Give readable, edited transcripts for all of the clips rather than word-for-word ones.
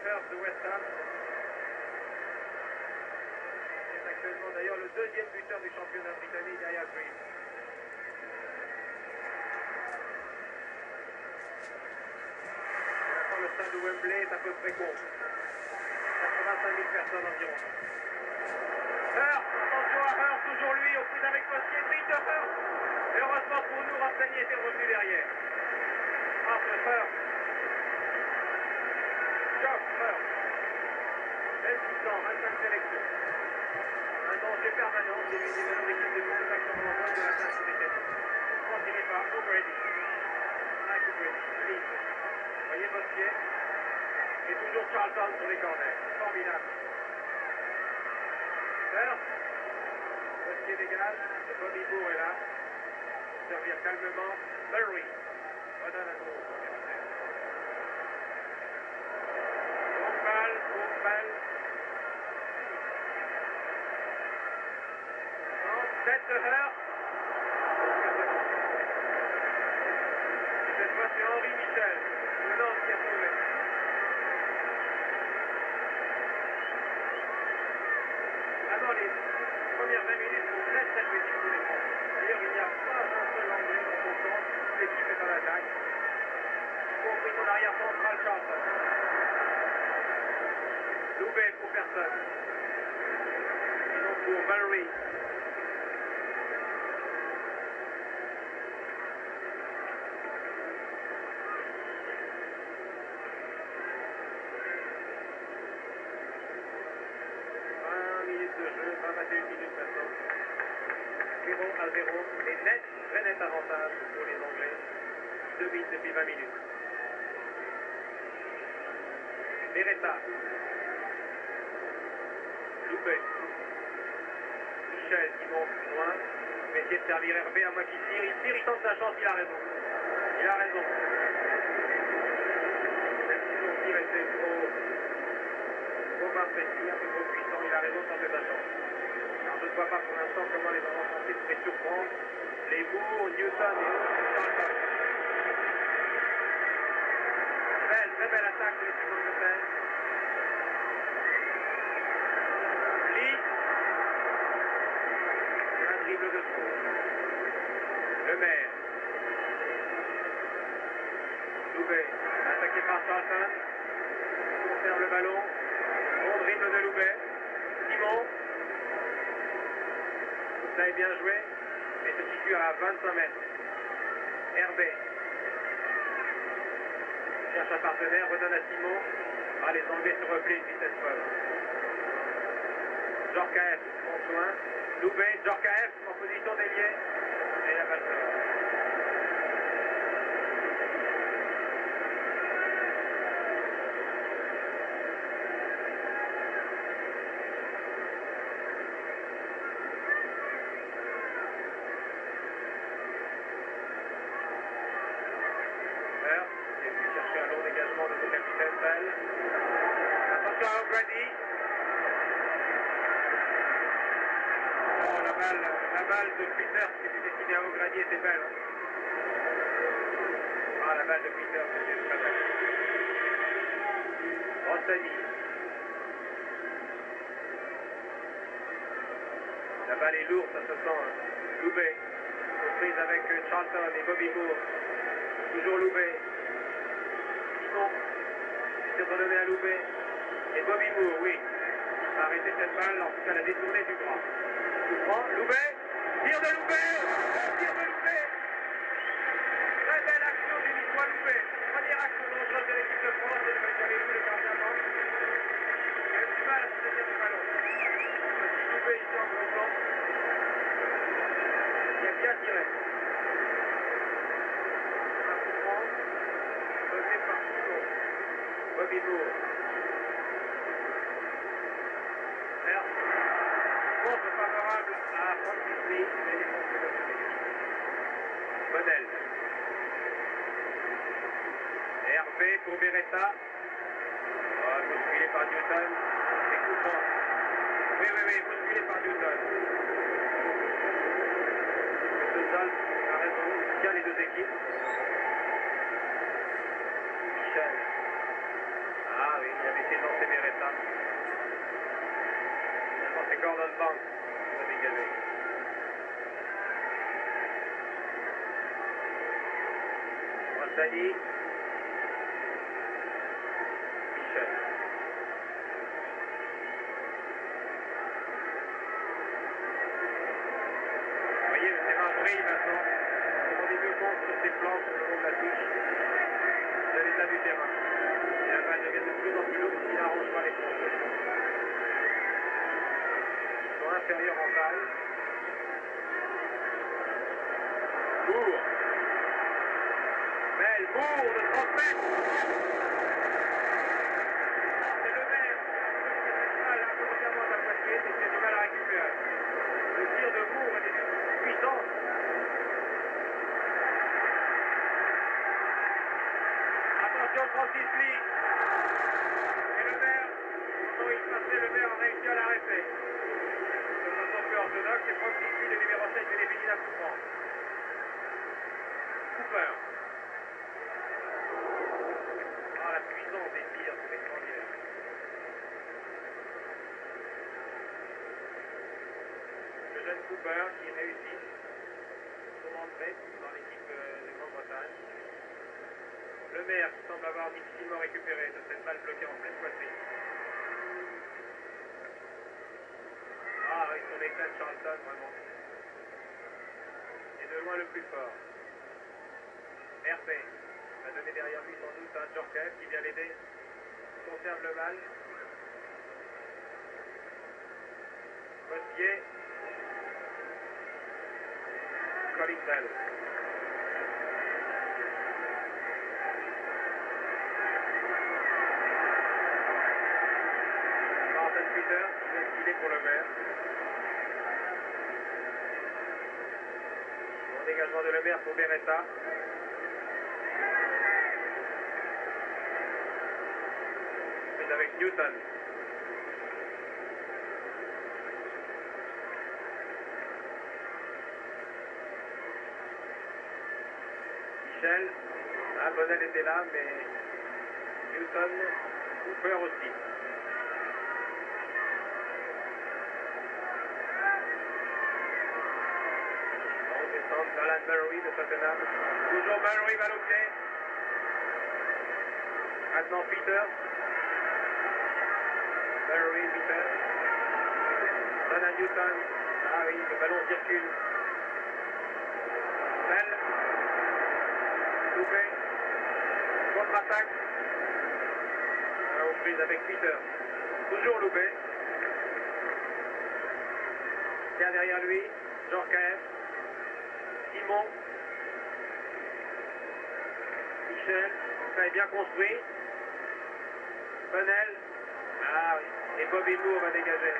Firth de West Ham. C'est actuellement d'ailleurs le deuxième buteur du championnat britannique derrière Green. Le stade de Wembley est à peu près gros. 85 000 personnes environ. Firth, attention à Firth, toujours lui, au prix avec Postier, brille de Firth. Et heureusement pour nous, Rampagny était revenu derrière. Entre Firth. Jock Firth. 26 ans, 25 sélections. Un danger permanent chez lui, numéro d'équipe de contact sur l'envoi de la place britannique. On tiré par O'Brady. Mike O'Brady, Leeds. Voyez Postier. Et toujours Charlton sur les corners. Formidable. Firth. Postier dégage. Et Bobby Moore est là. Servir calmement. Murray. Redonne à nouveau son capitaine. Courte balle. 7 de Firth. Cette fois c'est Henri Michel. Le Nantes qui a sauvé. Avant les premières 20 minutes sont très très petites pour les Français. D'ailleurs, il n'y a pas un seul anglais dans son camp. L'équipe est en attaque. Y compris son arrière central Charlton. Loubet pour personne. Et donc pour Murray. De jeu, 21 minutes maintenant. 0-0 et très net avantage pour les Anglais. 2 minutes depuis 20 minutes. Beretta. Loubet. Michel qui monte loin. Mais essayer de servir Hervé à moi qui tire. Il tente sa chance, il a raison. Il a raison. Même si son tir était trop précis, un peu trop puissant, il a raison de tenter sa chance. Alors je ne vois pas pour l'instant comment les enfants français pourraient surprendre les Moore, Newton et Charlton. Très belle attaque de l'équipe d'Angleterre. Lee. Un dribble de trop. Le maire. Loubet, attaqué par Charlton. Il conserve le ballon. Bon dribble de Loubet. Simon. Ça est bien joué. Et se situe à 25 mètres. Hervé. Cherche un partenaire, redonne à Simon. Ah, les Anglais se replient une vitesse folle. Djorkaeff monte loin. Loubet, Djorkaeff en position d'ailier. Et la balle sort. De son capitaine Bell. Attention à O'Brady. Oh, la balle de Peter qui était destinée à O'Brady était belle. Ah, la balle de Peter c'était très belle. Rossani. La balle est lourde, ça se sent. Loubet. Aux prises avec Charlton et Bobby Moore. Toujours Loubet. C'est redonné à Loubet. Et Bobby Moore, oui. Va arrêter cette balle, en tout cas la détournée du bras. Loubet. Tir de Loubet. Tir de Loubet. Très belle action du Niçois Loubet. Première action dangereuse de l'équipe de France. Et le Calais-Lou, le gardien manque. Il a eu du mal à se tenir du ballon. Petit Loubet ici en gros plan. Il a bien tiré. Bobby Moore. Contre favorable à Francis Lee, mais les contre de Modèle. Hervé pour Beretta. Oh, bousculé par Newton. C'est coupant. Oui, bousculé par Newton. Le sol a raison, il tient les deux équipes. Michel. Ah oui, il avait été Dany. Michel. Vous voyez, le terrain brille maintenant. On se rendez mieux compte sur ses plans, sur le long de la touche, de l'état du terrain. Et la balle devient de plus en plus lourde, ce qui n'arrange pas les Français. Ils sont inférieurs en taille. Bourg. Belle Bourg de 30 mètres. C'est le maire qui a fait mal involontairement à sa poitrine et qui a du mal à récupérer. Le tir de Bourg était d'une puissance. Attention Francis Lee. Et le maire, quand il passait, le maire a réussi à l'arrêter. De façon peu orthodoxe, c'est Francis Lee, le numéro 7 du Lévigny à coup franc. Cooper. Ah, la puissance des tirs, c'est extraordinaire. Le jeune Cooper qui réussit son entrée dans l'équipe de Grande-Bretagne. Le maire qui semble avoir difficilement récupéré de cette balle bloquée en pleine poitrine. Ah oui, son éclat de Charlton, vraiment. Et de loin le plus fort. RP va donner derrière lui sans doute un Djorkaeff qui vient l'aider. Conserve le mal. Postier. Collingdale. Martin Peters qui vient filer pour le maire. Bon dégagement de le maire pour Beretta. Avec Newton. Michel. Ah, Bonnell était là, mais Newton, Cooper aussi. On descend Nolan Murray de Tottenham. Toujours Murray va l'objet. Maintenant Peters. Murray, Peters. Donne à Newton. Ah oui, le ballon circule. Belle. Loupé. Contre-attaque. Aux prises avec Peters. Toujours loupé. Tient derrière lui. Djorkaeff. Simon. Michel. Ça est bien construit. Bonnell. Ah oui. Et Bobby Moore va dégager.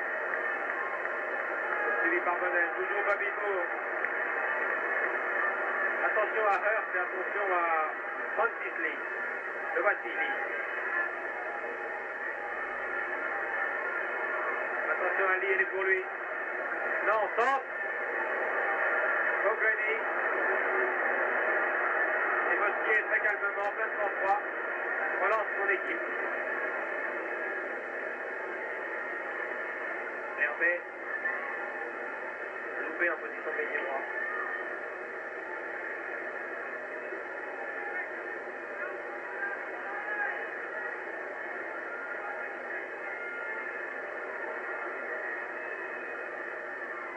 Suivi par Bonnell. Toujours Bobby Moore. Attention à Hurst et attention à Francis Lee. Le voici Lee. Attention à Lee, elle est pour lui. Non, centre. O'Grady. Et Postier très calmement, plein de sang-froid, relance son équipe. Hervé. Loupé en position de milieu droit.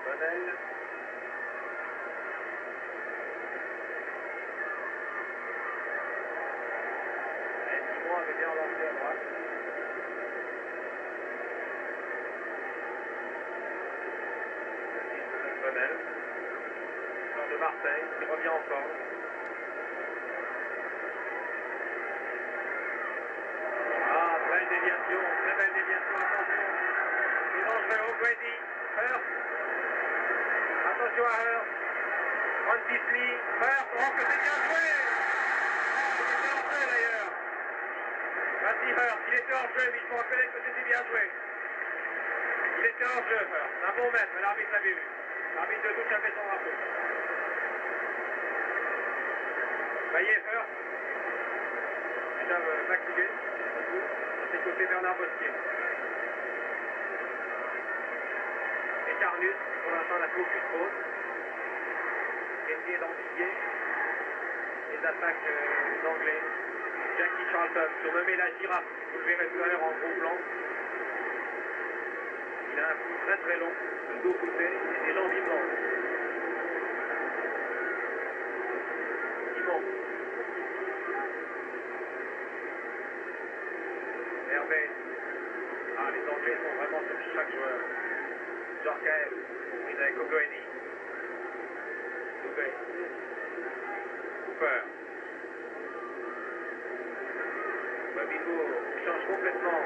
Bonnell. Et Simon avait bien lancé à droite. Bonnell. Joueur de Marseille, qui revient en forme. Ah, belle déviation, très belle déviation, attention. C'est dangereux, O'Grady. Hurst. Attention à Hurst. Francis Lee. Hurst. Oh, que c'est bien joué. Il était hors jeu d'ailleurs. Vas-y Hurst, il était hors jeu, mais il faut reconnaître que c'était bien joué. Il était hors jeu, Hurst. Un bon maître, l'arbitre l'avait vu. L'arbitre de touche a fait son drapeau. Voyez Hurst. Déjà fatigué. À ses côtés Bernard Postier. Et Carnus, pour l'instant, la focus pause. Essayer d'anticiper les attaques les Anglais. Jackie Charlton, surnommé la girafe, vous le verrez tout à l'heure en gros plan. Il a un cou très très long, le dos poussé et des jambes immenses. Immense. Hervé. Ah, les Anglais sont vraiment sur chaque joueur. Djorkaeff, prise avec O'Grady. Loubet. Cooper. Bobby Moore change complètement.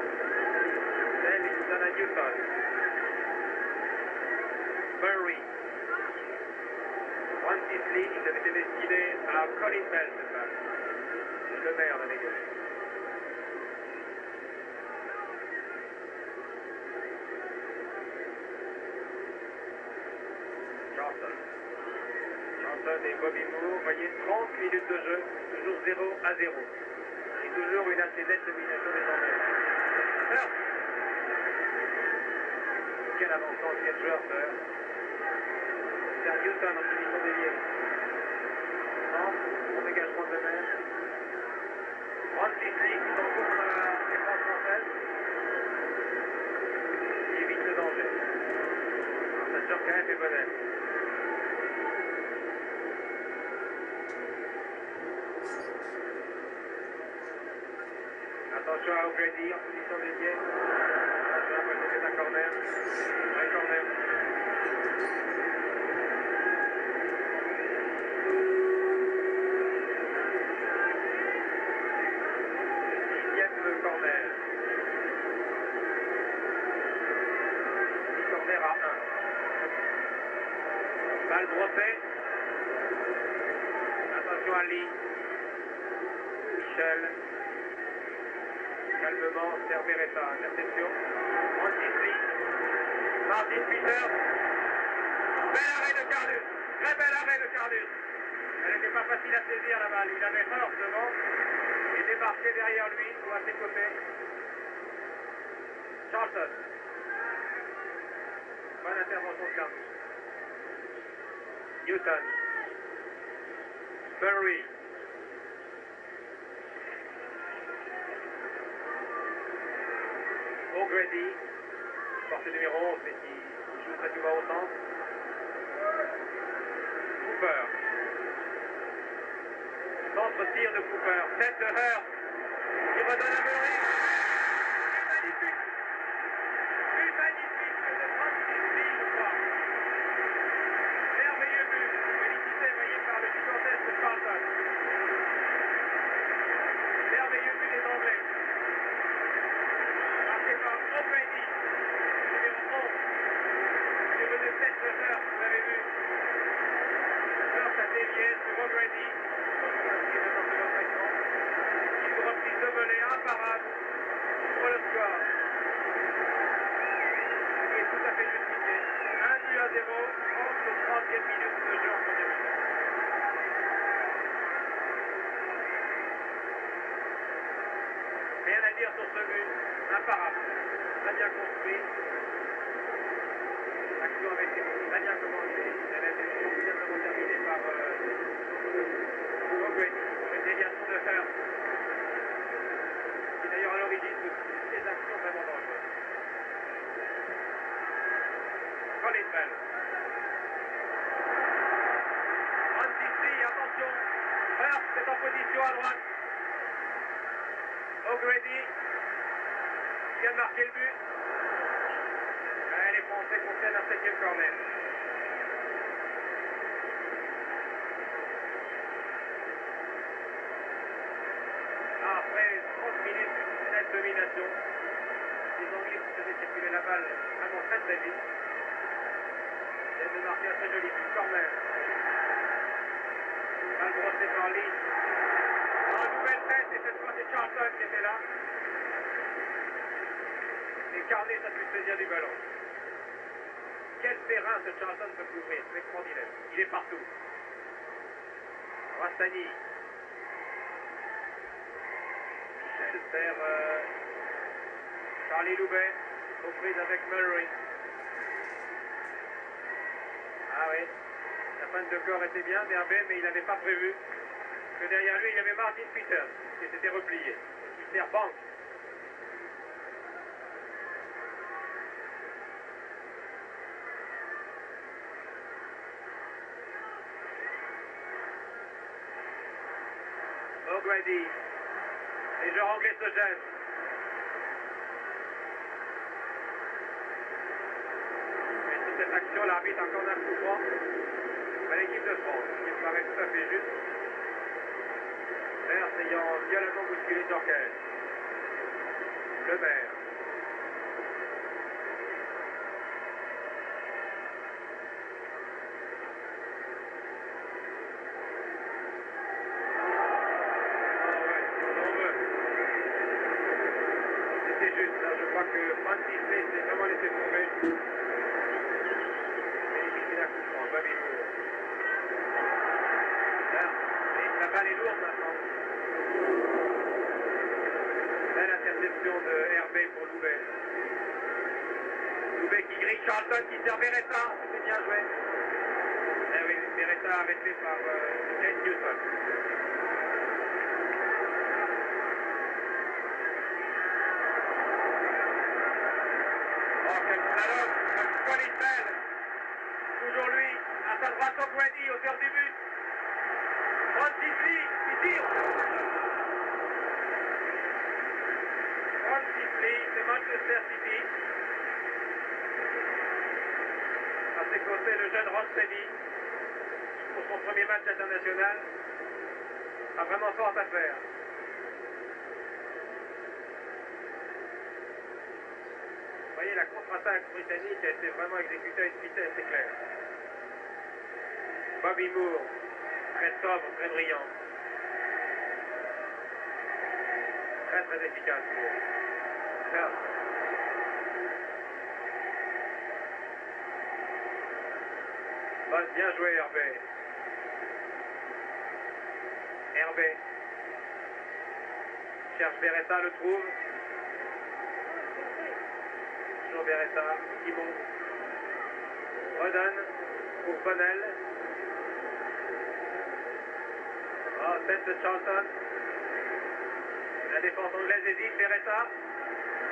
Là, il donne à Newton. Murray. One Disley, il avait été destiné à Colin Bell, cette balle. Le maire l'a dégagé. Charlton. Charlton et Bobby Moore, vous voyez, 30 minutes de jeu, toujours 0-0. Et toujours une assez nette domination des Anglais. Alors, quel avancement, quel joueur, Sir. C'est Newton en position déviée. Bon dégagement de mer. Ron Disley qui s'engouffre dans la défense française. Il évite le danger. Ça Djorkaeff et Bonnet. Attention à O'Grady en position déviée. J'ai l'impression que c'est un corner. Un corner. Sixième corner. 10 corners à 1. Balle brossée. Attention à Lee. Michel. Calmement, Cerberetta, interception. Anti-Lee. Martin Peter. Bel arrêt de Carlus. Très bel arrêt de Carlus. Elle n'était pas facile à saisir la balle. Il avait Hurst devant et débarqué derrière lui ou à ses côtés. Charlton. Bonne intervention de Carlus. Newton. Murray. O'Grady, portée numéro 11, mais qui joue très souvent au centre. Cooper. Centre-tir de Cooper. Tête de Hurst. Il redonne à Murray. But magnifique. But magnifique de Francis Lee, je crois. Merveilleux but. Félicité, voyez, par le gigantesque Charlton. Merveilleux but des Anglais. Par O'Grady, numéro 11, sur le 7 de Hurst, vous l'avez vu. Hurst a dévié sur O'Grady, il vous reprise de volée imparable pour le score. Il est tout à fait justifié. 1-0, 33e minute de jeu en première mi-temps. Rien à dire sur ce but, imparable, très bien construit. L'action avait été très bien commencée, elle a été complètement terminée par O'Grady, une déviation de Hurst, qui est d'ailleurs à l'origine de toutes ces actions vraiment dangereuses. Colin Bell. Anti-Lee, attention, Hurst est en position à droite. O'Grady vient de marquer le but. Les Français concèdent un 7e corner. Après 30 minutes de nette domination, les Anglais qui faisaient circuler la balle vraiment très très vite. Ils viennent de marquer un très joli but corner. Balle brossée par Lee. Dans une nouvelle tête, et cette fois c'est Charlton qui était là. Et Carnet a pu saisir du ballon. Quel terrain ce Charlton peut couvrir, c'est extraordinaire. Il est partout. Rastani. Michel perd Charlie Loubet, aux prises avec Murray. Ah oui, la fin de corps était bien, mais il n'avait pas prévu. que derrière lui, il y avait Martin Peters qui s'était replié. Il sert Banks. O'Grady. Les joueurs anglais se gênent. Et sur cette action, l'arbitre a encore un coup franc à l'équipe de France, qui me paraît tout à fait juste. Merce ayant violemment bousculé Jorquez. Le maire. C'était juste, là, je crois que Francis Lee s'est vraiment laissé tomber. Et il a coup franc, Bobby Moore. Là, la balle est lourde maintenant. Belle interception de Hervé pour Loubet. Loubet qui grille Charlton, qui sert Beretta. C'est bien joué. Eh oui, Beretta arrêté par Kate Newton. Oh, quel slalom, quel Colin. Toujours lui, à sa droite O'Grady, hauteur du but. Francis Lee, qui tire. Francis Lee, de Manchester City. À ses côtés, le jeune Ross Levy, pour son premier match international, a vraiment fort à faire. Vous voyez, la contre-attaque britannique a été vraiment exécutée à une vitesse éclair. Bobby Moore, très sobre, très brillant. Très très efficace, Moore. Bien joué, Hervé. Hervé. Cherche Beretta, le trouve. Toujours Beretta, qui monte. Redonne pour Bonnell. Oh, tête de Charlton. La défense anglaise hésite, Beretta.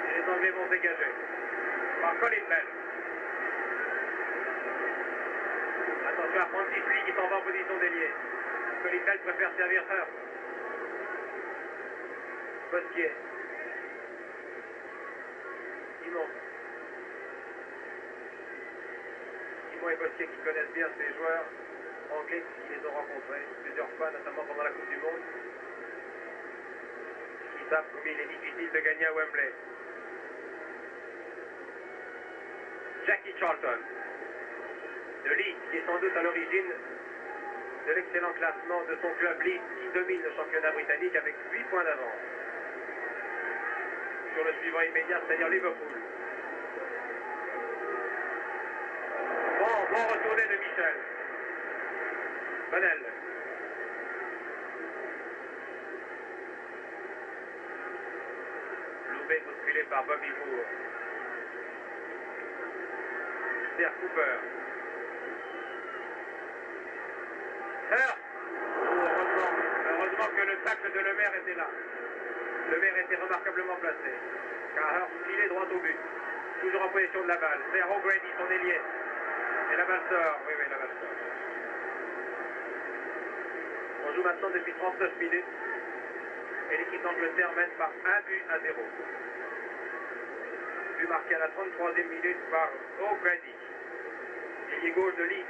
Et les Anglais vont se dégager. Par Colin Bell. Attention à Francis Lee qui s'en va en position d'ailier. Colin Bell préfère servir Hurt. Bosquier. Simon. Simon et Bosquier qui connaissent bien ces joueurs anglais qui les ont rencontrés plusieurs fois, notamment pendant la Coupe du Monde. Qui savent combien il est difficile de gagner à Wembley. Jackie Charlton. De Leeds, qui est sans doute à l'origine de l'excellent classement de son club Leeds, qui domine le championnat britannique avec 8 points d'avance. Sur le suivant immédiat, c'est-à-dire Liverpool. Bon retourné de Michel. Bonnell. Loubet bousculé par Bobby Moore. Serre Cooper. Heureusement que le tacle de Lemaire était là. Lemaire était remarquablement placé. Car Hurt filait droit au but. Toujours en possession de la balle. Vers O'Grady, son ailier. Et la balle sort. Oui, la balle sort. On joue maintenant depuis 39 minutes. Et l'équipe d'Angleterre mène par 1-0. But marqué à la 33e minute par O'Grady. Ailier gauche de Leeds.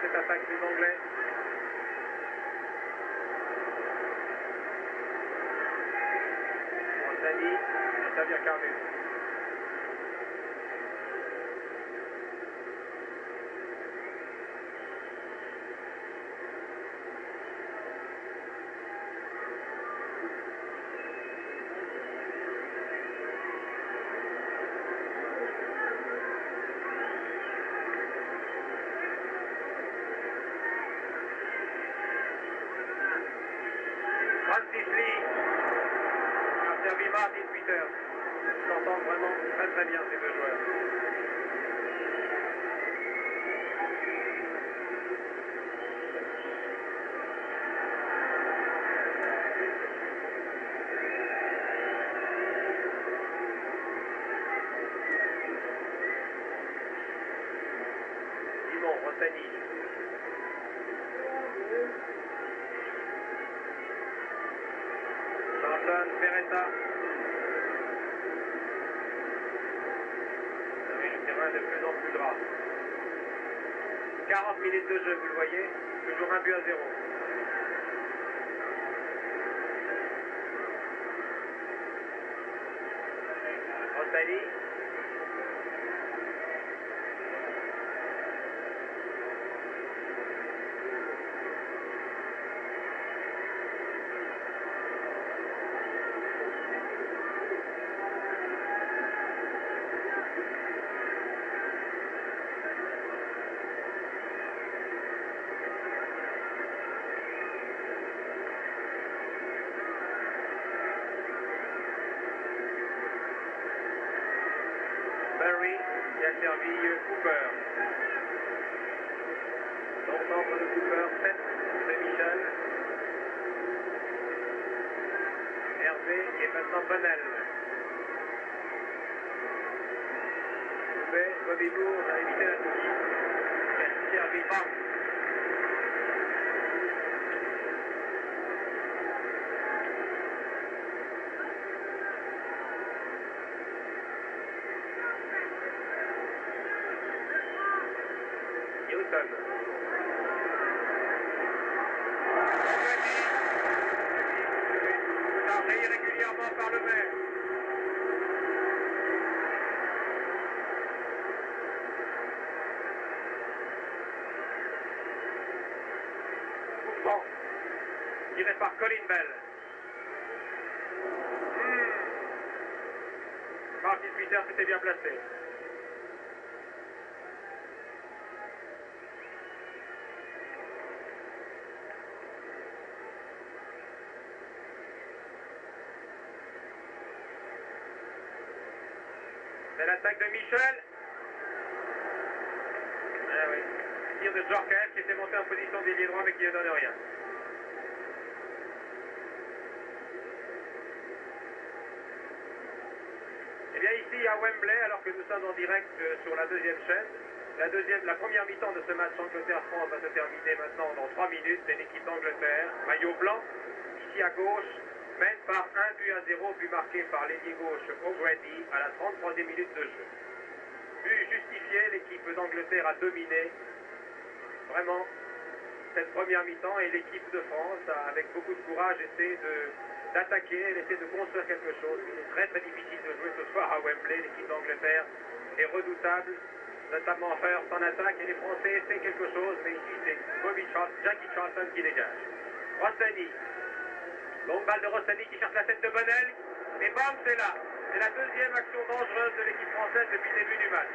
Cette attaque des Anglais. Montagny, Xavier Carnus. Martin Peters. Ils s'entendent vraiment très très bien ces deux joueurs. Simon, Rossani. Charlton, Beretta. Le terrain de plus en plus gras. 40 minutes de jeu, vous le voyez. Toujours 1-0. Rossani. Barry qui a servi Cooper. Donc centre de Cooper, 7 de Michel. Hervé et maintenant Bonnel. Bobby Moore a évité la touche. Il a servi Banks. Newton. Chargé irrégulièrement par le maire. Bon. Tiré par Colin Bell. Martin Peters s'était bien placé. C'est l'attaque de Michel. Ah oui. Tir de Djorkaeff qui était monté en position d'ailier droit mais qui ne donne rien. Et bien ici à Wembley, alors que nous sommes en direct sur la deuxième chaîne, la première mi-temps de ce match Angleterre-France va se terminer maintenant dans 3 minutes. C'est l'équipe d'Angleterre, maillot blanc, ici à gauche, mène par 1-0, but marqué par l'ailier gauche O'Grady à la 33e minute de jeu. But justifié, l'équipe d'Angleterre a dominé vraiment cette première mi-temps et l'équipe de France a, avec beaucoup de courage, essayé d'attaquer, elle essaie de construire quelque chose. Il est très très difficile de jouer ce soir à Wembley. L'équipe d'Angleterre est redoutable, notamment Hurst en attaque, et les Français essaient quelque chose, mais ici c'est Jackie Charlton qui dégage. Rossani, longue balle de Rossani qui cherche la tête de Bonnel, et bam, c'est là. C'est la deuxième action dangereuse de l'équipe française depuis le début du match.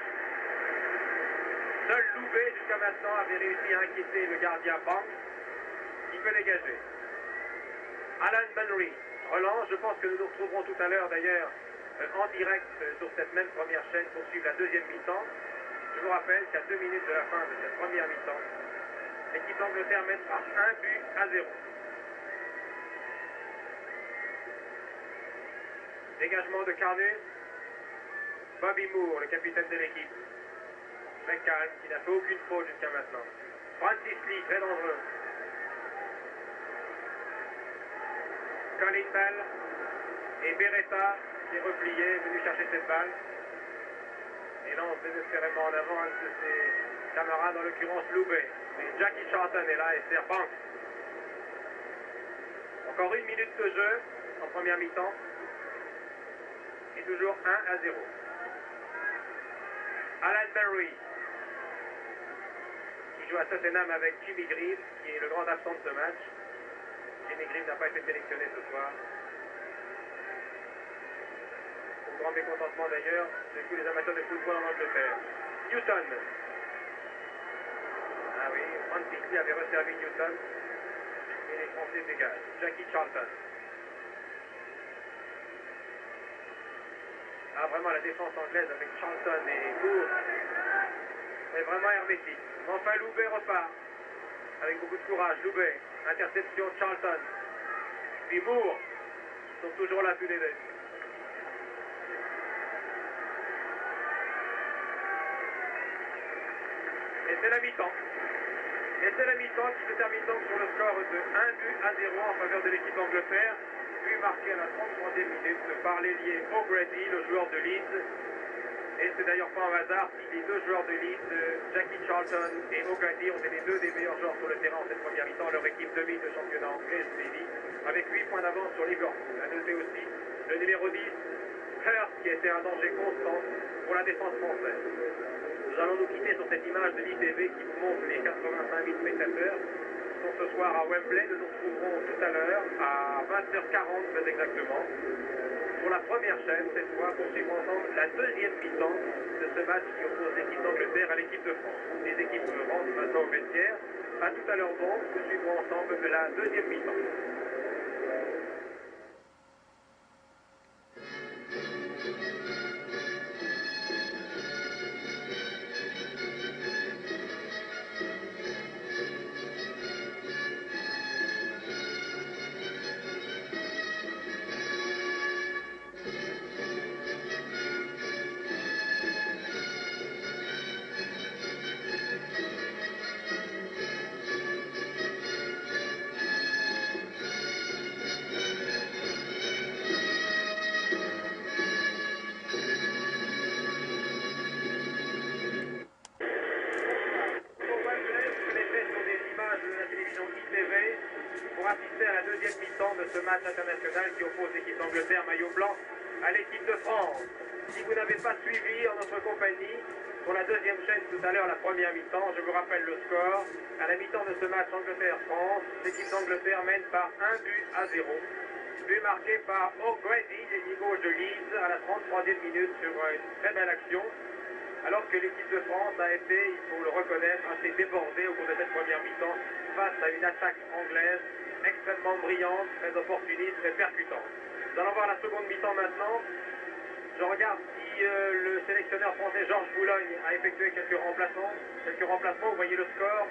Seul Louvet jusqu'à maintenant avait réussi à inquiéter le gardien Banks, qui peut dégager. Alan Benry relance, je pense que nous nous retrouverons tout à l'heure d'ailleurs en direct sur cette même première chaîne pour suivre la deuxième mi-temps. Je vous rappelle qu'à 2 minutes de la fin de cette première mi-temps, l'équipe d'Angleterre mène par 1-0. Dégagement de Carnus. Bobby Moore, le capitaine de l'équipe. Très calme, qui n'a fait aucune faute jusqu'à maintenant. Francis Lee, très dangereux. Colin Bell et Beretta qui est replié, venu chercher cette balle. Et lance désespérément en avant un de ses camarades, en l'occurrence Loubet. Mais Jackie Charlton est là et sert Banks. Encore 1 minute de jeu en première mi-temps. Et toujours 1-0. Alan Berry qui joue à Tottenham avec Jimmy Greaves, qui est le grand absent de ce match. Jimmy Greaves n'a pas été sélectionné ce soir. Au grand mécontentement d'ailleurs de tous les amateurs de football en Angleterre. Newton. Ah oui, Francis Lee avait resservi Newton. Et les Français dégagent. Jackie Charlton. Ah, vraiment, la défense anglaise avec Charlton et Moore est vraiment hermétique. Enfin, Loubet repart avec beaucoup de courage. Loubet, interception de Charlton. Puis Moore sont toujours là tous les deux. Et c'est la mi-temps. Et c'est la mi-temps qui se termine donc sur le score de 1-0 en faveur de l'équipe d'Angleterre. But marqué à la 33e minute par l'ailier O'Grady, le joueur de Leeds. Et c'est d'ailleurs pas un hasard si les deux joueurs de Leeds, Jackie Charlton et O'Grady, ont été les deux des meilleurs joueurs sur le terrain en cette première mi-temps. Leur équipe domine le championnat anglais, je l'ai dit, avec 8 points d'avance sur Liverpool. À noter aussi le numéro 10, Hurst, qui était un danger constant pour la défense française. Nous allons nous quitter sur cette image de l'ITV qui vous montre les 85 000 spectateurs qui sont ce soir à Wembley. Nous nous retrouverons tout à l'heure à 20h40 très exactement pour la première chaîne cette fois pour suivre ensemble la deuxième mi-temps de ce match qui oppose l'équipe d'Angleterre à l'équipe de France. Les équipes rentrent maintenant au vestiaire. À tout à l'heure donc, nous suivrons ensemble la deuxième mi-temps. De ce match international qui oppose l'équipe d'Angleterre maillot blanc à l'équipe de France. Si vous n'avez pas suivi en notre compagnie pour la deuxième chaîne tout à l'heure la première mi-temps, je vous rappelle le score. À la mi-temps de ce match Angleterre-France, l'équipe d'Angleterre mène par 1-0. But marqué par O'Grady, l'ailier gauche de Leeds, à la 33e minute sur une très belle action. Alors que l'équipe de France a été, il faut le reconnaître, assez débordée au cours de cette première mi-temps face à une attaque anglaise extrêmement brillante, très opportuniste, très percutante. Nous allons voir la seconde mi-temps maintenant. Je regarde si le sélectionneur français Georges Boulogne a effectué quelques remplacements. Vous voyez le score.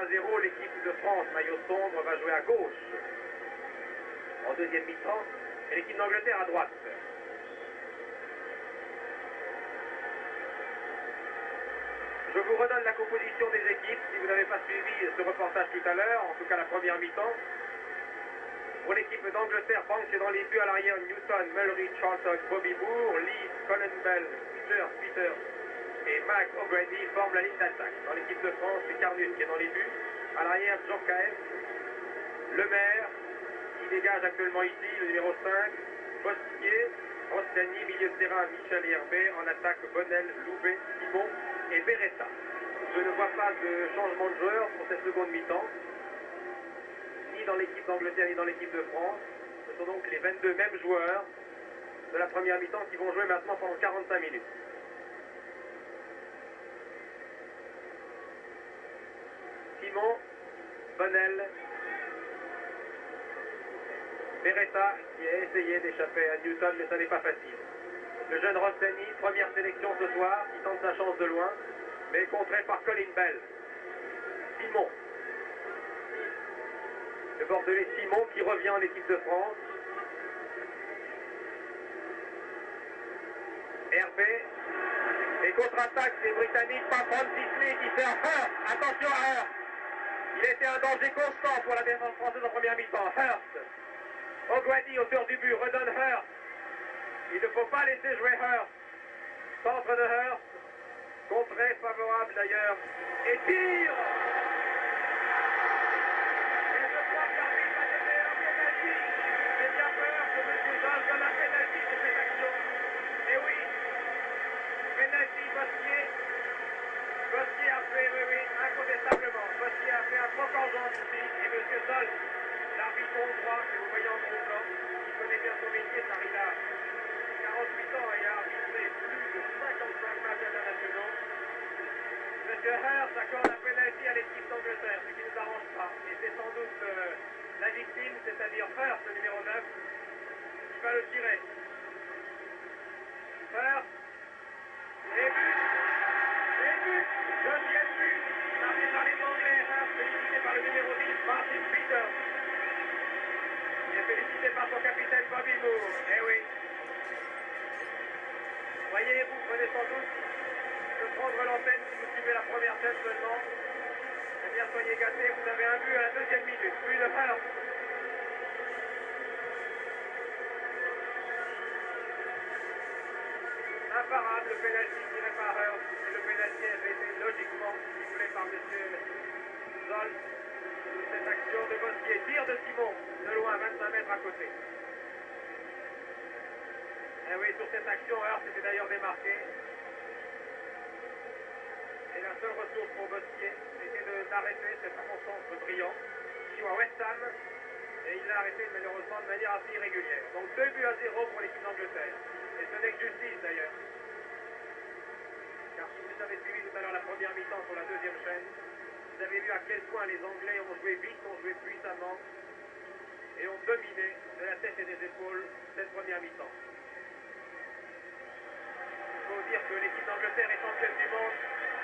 1-0, l'équipe de France, maillot sombre, va jouer à gauche en deuxième mi-temps. Et l'équipe d'Angleterre à droite. Je vous redonne la composition des équipes, si vous n'avez pas suivi ce reportage tout à l'heure, en tout cas la première mi-temps. Pour l'équipe d'Angleterre, Banks est dans les buts à l'arrière, Newton, Mullery, Charlton, Bobby Moore, Lee, Colin Bell, Peters et Mac O'Grady forment la ligne d'attaque. Dans l'équipe de France, c'est Carnus qui est dans les buts. À l'arrière, Djorkaeff, Lemaire, qui dégage actuellement ici, le numéro 5, Postier, Rostani, milieu de terrain, Michel Herbet, en attaque, Bonnel, Loubet, Simon et Beretta. Je ne vois pas de changement de joueur pour cette seconde mi-temps, ni dans l'équipe d'Angleterre ni dans l'équipe de France. Ce sont donc les 22 mêmes joueurs de la première mi-temps qui vont jouer maintenant pendant 45 minutes. Simon, Bonnel, Beretta qui a essayé d'échapper à Newton, mais ça n'est pas facile. Le jeune Rostani, première sélection ce soir, qui tente sa chance de loin, mais contré par Colin Bell. Simon. Le Bordelais Simon qui revient en équipe de France. Herbet. Et contre-attaque des Britanniques par Francis Lee qui fait un Hurst. Attention à Hurst. Il était un danger constant pour la défense française en première mi-temps. Hurst. O'Grady, auteur du but, redonne Hurst. Il ne faut pas laisser jouer Hurst. Centre de Hurst. Contrée favorable d'ailleurs. Et tire. Et je crois que l'arbitre a donné un pénalty. J'ai bien peur que M. Georges donne un pénalty sur cette action. Et oui. Pénalty, Bossier a fait, oui, incontestablement. Bossier a fait un trop urgence ici. Et M. Sol, l'arbitre hongrois, que vous voyez en gros blanc, qui connaît bien son métier, car il a 48 ans et a arbitré plus de 55 matchs internationaux. M. Hurst accorde un pénalty à l'équipe d'Angleterre, ce qui ne nous arrange pas. Et c'est sans doute la victime, c'est-à-dire Hurst, le numéro 9, qui va le tirer. sans doute de prendre l'antenne si vous suivez la première chaîne seulement. Eh bien, soyez gâtés, vous avez un but à la deuxième minute. But de Hurst. Imparable le pénalty tiré par Hurst. Et le pénalty avait été logiquement sifflé par M. Zoll. Cette action de Bosquier. Tir de Simon. De loin, 25 mètres à côté. Et oui, sur cette action, Hurst était d'ailleurs démarqué. Et la seule ressource pour Bosquier, c'était d'arrêter cet avant-centre brillant qui joue à West Ham. Et il l'a arrêté malheureusement de manière assez irrégulière. Donc 2 buts à 0 pour l'équipe d'Angleterre. Et ce n'est que justice d'ailleurs. Car si vous avez suivi tout à l'heure la première mi-temps sur la deuxième chaîne, vous avez vu à quel point les Anglais ont joué vite, ont joué puissamment et ont dominé de la tête et des épaules cette première mi-temps. Il faut dire que l'équipe d'Angleterre est championne du monde.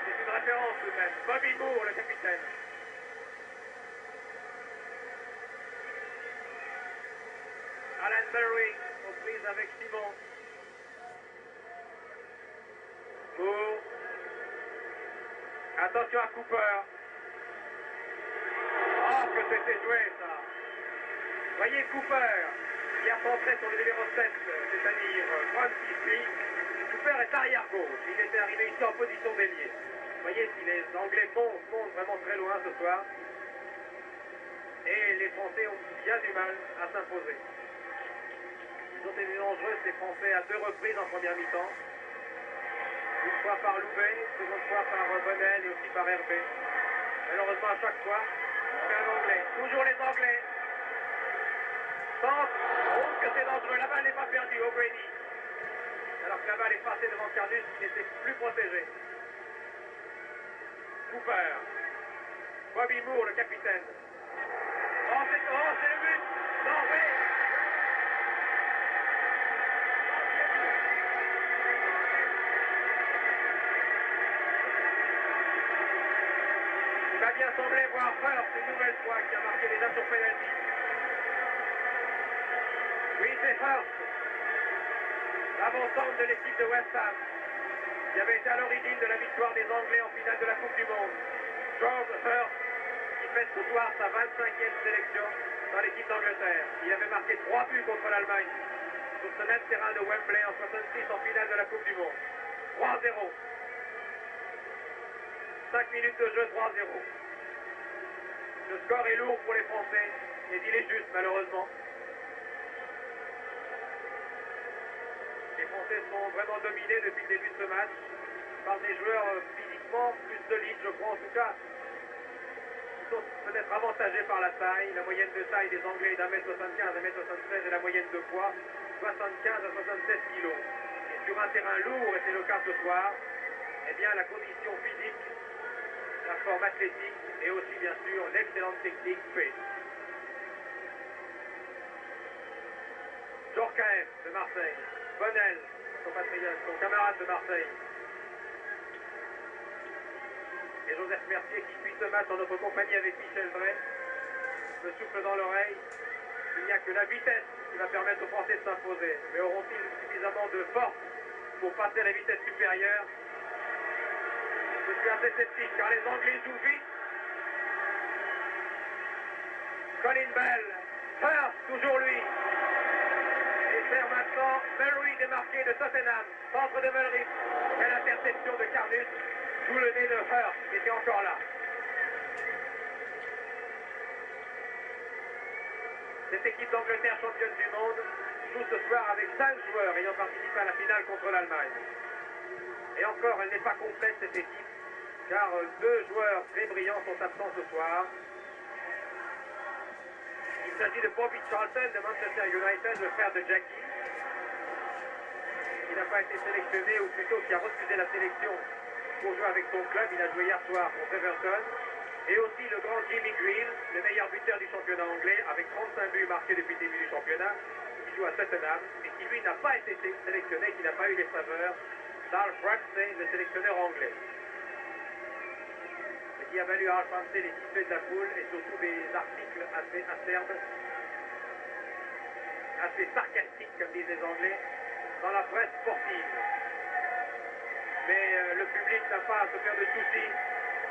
C'est une référence tout de même. Bobby Moore, le capitaine. Alan Murray aux prises avec Simon. Moore. Attention à Cooper. Oh, que c'était joué ça. Voyez Cooper qui a centré sur le numéro 7, c'est-à-dire Francis Lee. Cooper est arrière-gauche. Il était arrivé ici en position d'ailier. Vous voyez si les Anglais montent vraiment très loin ce soir. Et les Français ont bien du mal à s'imposer. Ils ont été dangereux, ces Français, à 2 reprises en première mi-temps. Une fois par Louvet, une seconde fois par Bonnel et aussi par Herbé. Malheureusement, à chaque fois, c'est un Anglais. Toujours les Anglais. Centre. Oh, que c'est dangereux. La balle n'est pas perdue. O'Grady. Alors que la balle est passée devant Carnus qui n'était plus protégé. Cooper. Bobby Moore, le capitaine. Oh, c'est le but. Non, mais... Il va bien sembler voir Hurst une nouvelle fois qui a marqué déjà sur penalty. Oui, c'est Hurst, l'avant-centre de l'équipe de West Ham, qui avait été à l'origine de la victoire des Anglais en finale de la Coupe du Monde. George Hurst, qui fait ce soir sa 25e sélection dans l'équipe d'Angleterre. Il avait marqué 3 buts contre l'Allemagne sur ce même terrain de Wembley en 66 en finale de la Coupe du Monde. 3-0. 5 minutes de jeu, 3-0. Le score est lourd pour les Français, mais il est juste malheureusement. Les Français sont vraiment dominés depuis le début de ce match par des joueurs physiquement plus solides, je crois en tout cas. Ils sont peut-être avantagés par la taille. La moyenne de taille des Anglais est d'1m75 à 1m76 et la moyenne de poids 75 à 76 kg. Et sur un terrain lourd, et c'est le cas ce soir, eh bien la condition physique, la forme athlétique et aussi bien sûr l'excellente technique fait. Djorkaeff de Marseille. Bonnel, son camarade de Marseille. Et Joseph Mercier qui suit ce match en notre compagnie avec Michel Drey me souffle dans l'oreille. Il n'y a que la vitesse qui va permettre aux Français de s'imposer. Mais auront-ils suffisamment de force pour passer la vitesse supérieure? Je suis assez sceptique car les Anglais jouent vite. Colin Bell, Hurst, toujours lui. Et faire maintenant Murray démarqué de Tottenham, centre de Mulry. Quelle interception de Carnus sous le nez de Hurst qui était encore là. Cette équipe d'Angleterre championne du monde joue ce soir avec 5 joueurs ayant participé à la finale contre l'Allemagne. Et encore, elle n'est pas complète cette équipe, car 2 joueurs très brillants sont absents ce soir. Il s'agit de Bobby Charlton de Manchester United, le frère de Jackie, qui n'a pas été sélectionné, ou plutôt qui a refusé la sélection pour jouer avec son club. Il a joué hier soir contre Everton. Et aussi le grand Jimmy Green, le meilleur buteur du championnat anglais, avec 35 buts marqués depuis le début du championnat, qui joue à Tottenham, et qui lui n'a pas été sélectionné, qui n'a pas eu les faveurs d'Al Ramsey, le sélectionneur anglais. Ce qui a valu à Al Ramsey les titres de la poule et surtout des articles assez acerbes, assez sarcastiques, comme disent les Anglais, dans la presse sportive. mais le public n'a pas à se faire de soucis.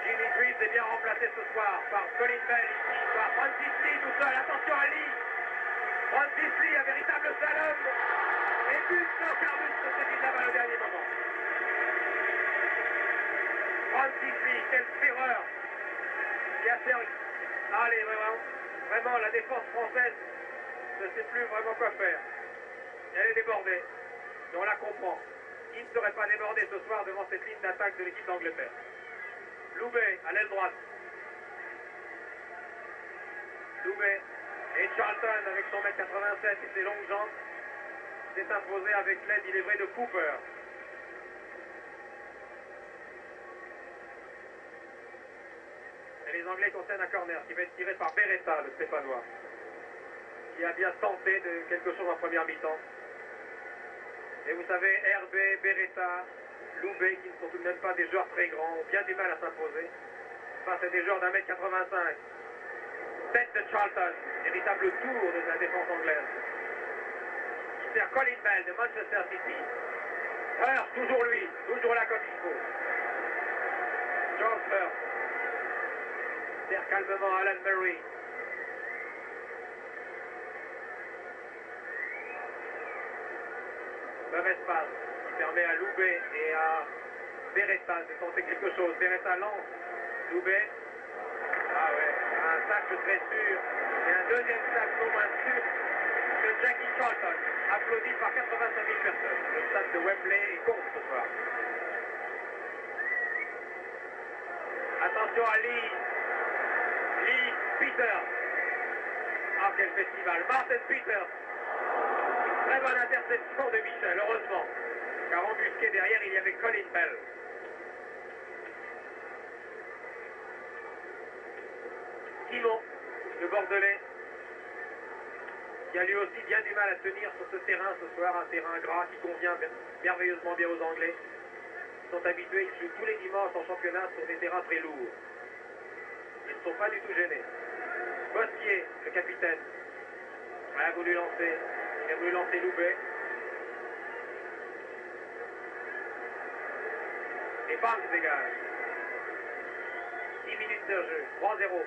Jimmy Greaves est bien remplacé ce soir par Colin Bell, ici, par Francis Lee tout seul. Attention à Lee. Francis Lee, un véritable slalom. Et but sur Carbus, c'est qui la balle au dernier moment. Francis Lee, quelle terreur qui a servi. Allez, vraiment, la défense française ne sait plus vraiment quoi faire. Elle est débordée, et on la comprend. Qui ne serait pas débordé ce soir devant cette ligne d'attaque de l'équipe d'Angleterre? Loubet à l'aile droite. Loubet et Charlton avec son 1m87 et ses longues jambes s'est imposé avec l'aide, il est vrai, de Cooper. Et les Anglais concernent un corner qui va être tiré par Beretta, le Stéphanois, qui a bien tenté de quelque chose en première mi-temps. Et vous savez, Hervé, Beretta, Loubet, qui ne sont tout de même pas des joueurs très grands, ont bien du mal à s'imposer face à des joueurs d'1m85. Tête de Charlton, véritable tour de la défense anglaise. Il sert Colin Bell de Manchester City. Hurst, toujours lui, toujours là comme il faut. George Hurst sert calmement Alan Murray. Mauvais passe qui permet à Loubet et à Beretta de tenter quelque chose. Beretta lance Loubet. Ah ouais, un tacle très sûr. Et un deuxième tacle au moins sûr de Jackie Charlton, applaudi par 85 000 personnes. Le stade de Wembley est compte ce soir. Attention à Lee. Lee Peters. Ah, quel festival. Martin Peters. Très bonne interception de Michel, heureusement. Car embusqué derrière, il y avait Colin Bell. Simon, le Bordelais, qui a lui aussi bien du mal à tenir sur ce terrain ce soir, un terrain gras qui convient merveilleusement bien aux Anglais. Ils sont habitués, ils jouent tous les dimanches en championnat sur des terrains très lourds. Ils ne sont pas du tout gênés. Bostier, le capitaine, a voulu lancer. Il a voulu lancer Loubet. Et Banks dégage. 10 minutes de jeu, 3-0.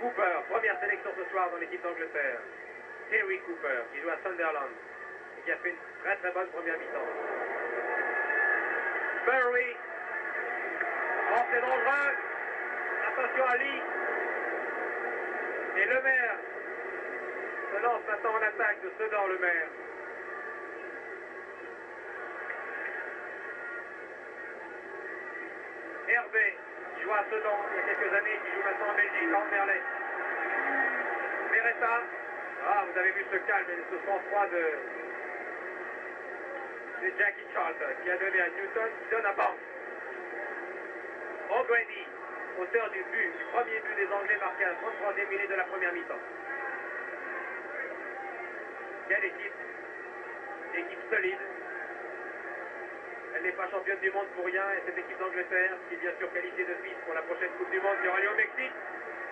Cooper, première sélection ce soir dans l'équipe d'Angleterre. Terry Cooper, qui joue à Sunderland et qui a fait une très très bonne première mi-temps. Murray. Oh, c'est dangereux. Attention à Lee. Et le maire se lance maintenant en attaque de Sedan, le maire. Hervé, qui joue à Sedan il y a quelques années, qui joue maintenant en Belgique, en Anderlecht. Beretta. Ah, vous avez vu ce calme et ce sang-froid de Jackie Charlton, qui a donné à Newton, qui donne à Banks. O'Grady, auteur du premier but des Anglais marqué à la 33e minute de la première mi-temps. Quelle équipe solide. Elle n'est pas championne du monde pour rien et cette équipe d'Angleterre, qui est bien sûr qualifiée de Suisse pour la prochaine Coupe du Monde qui aura lieu au Mexique,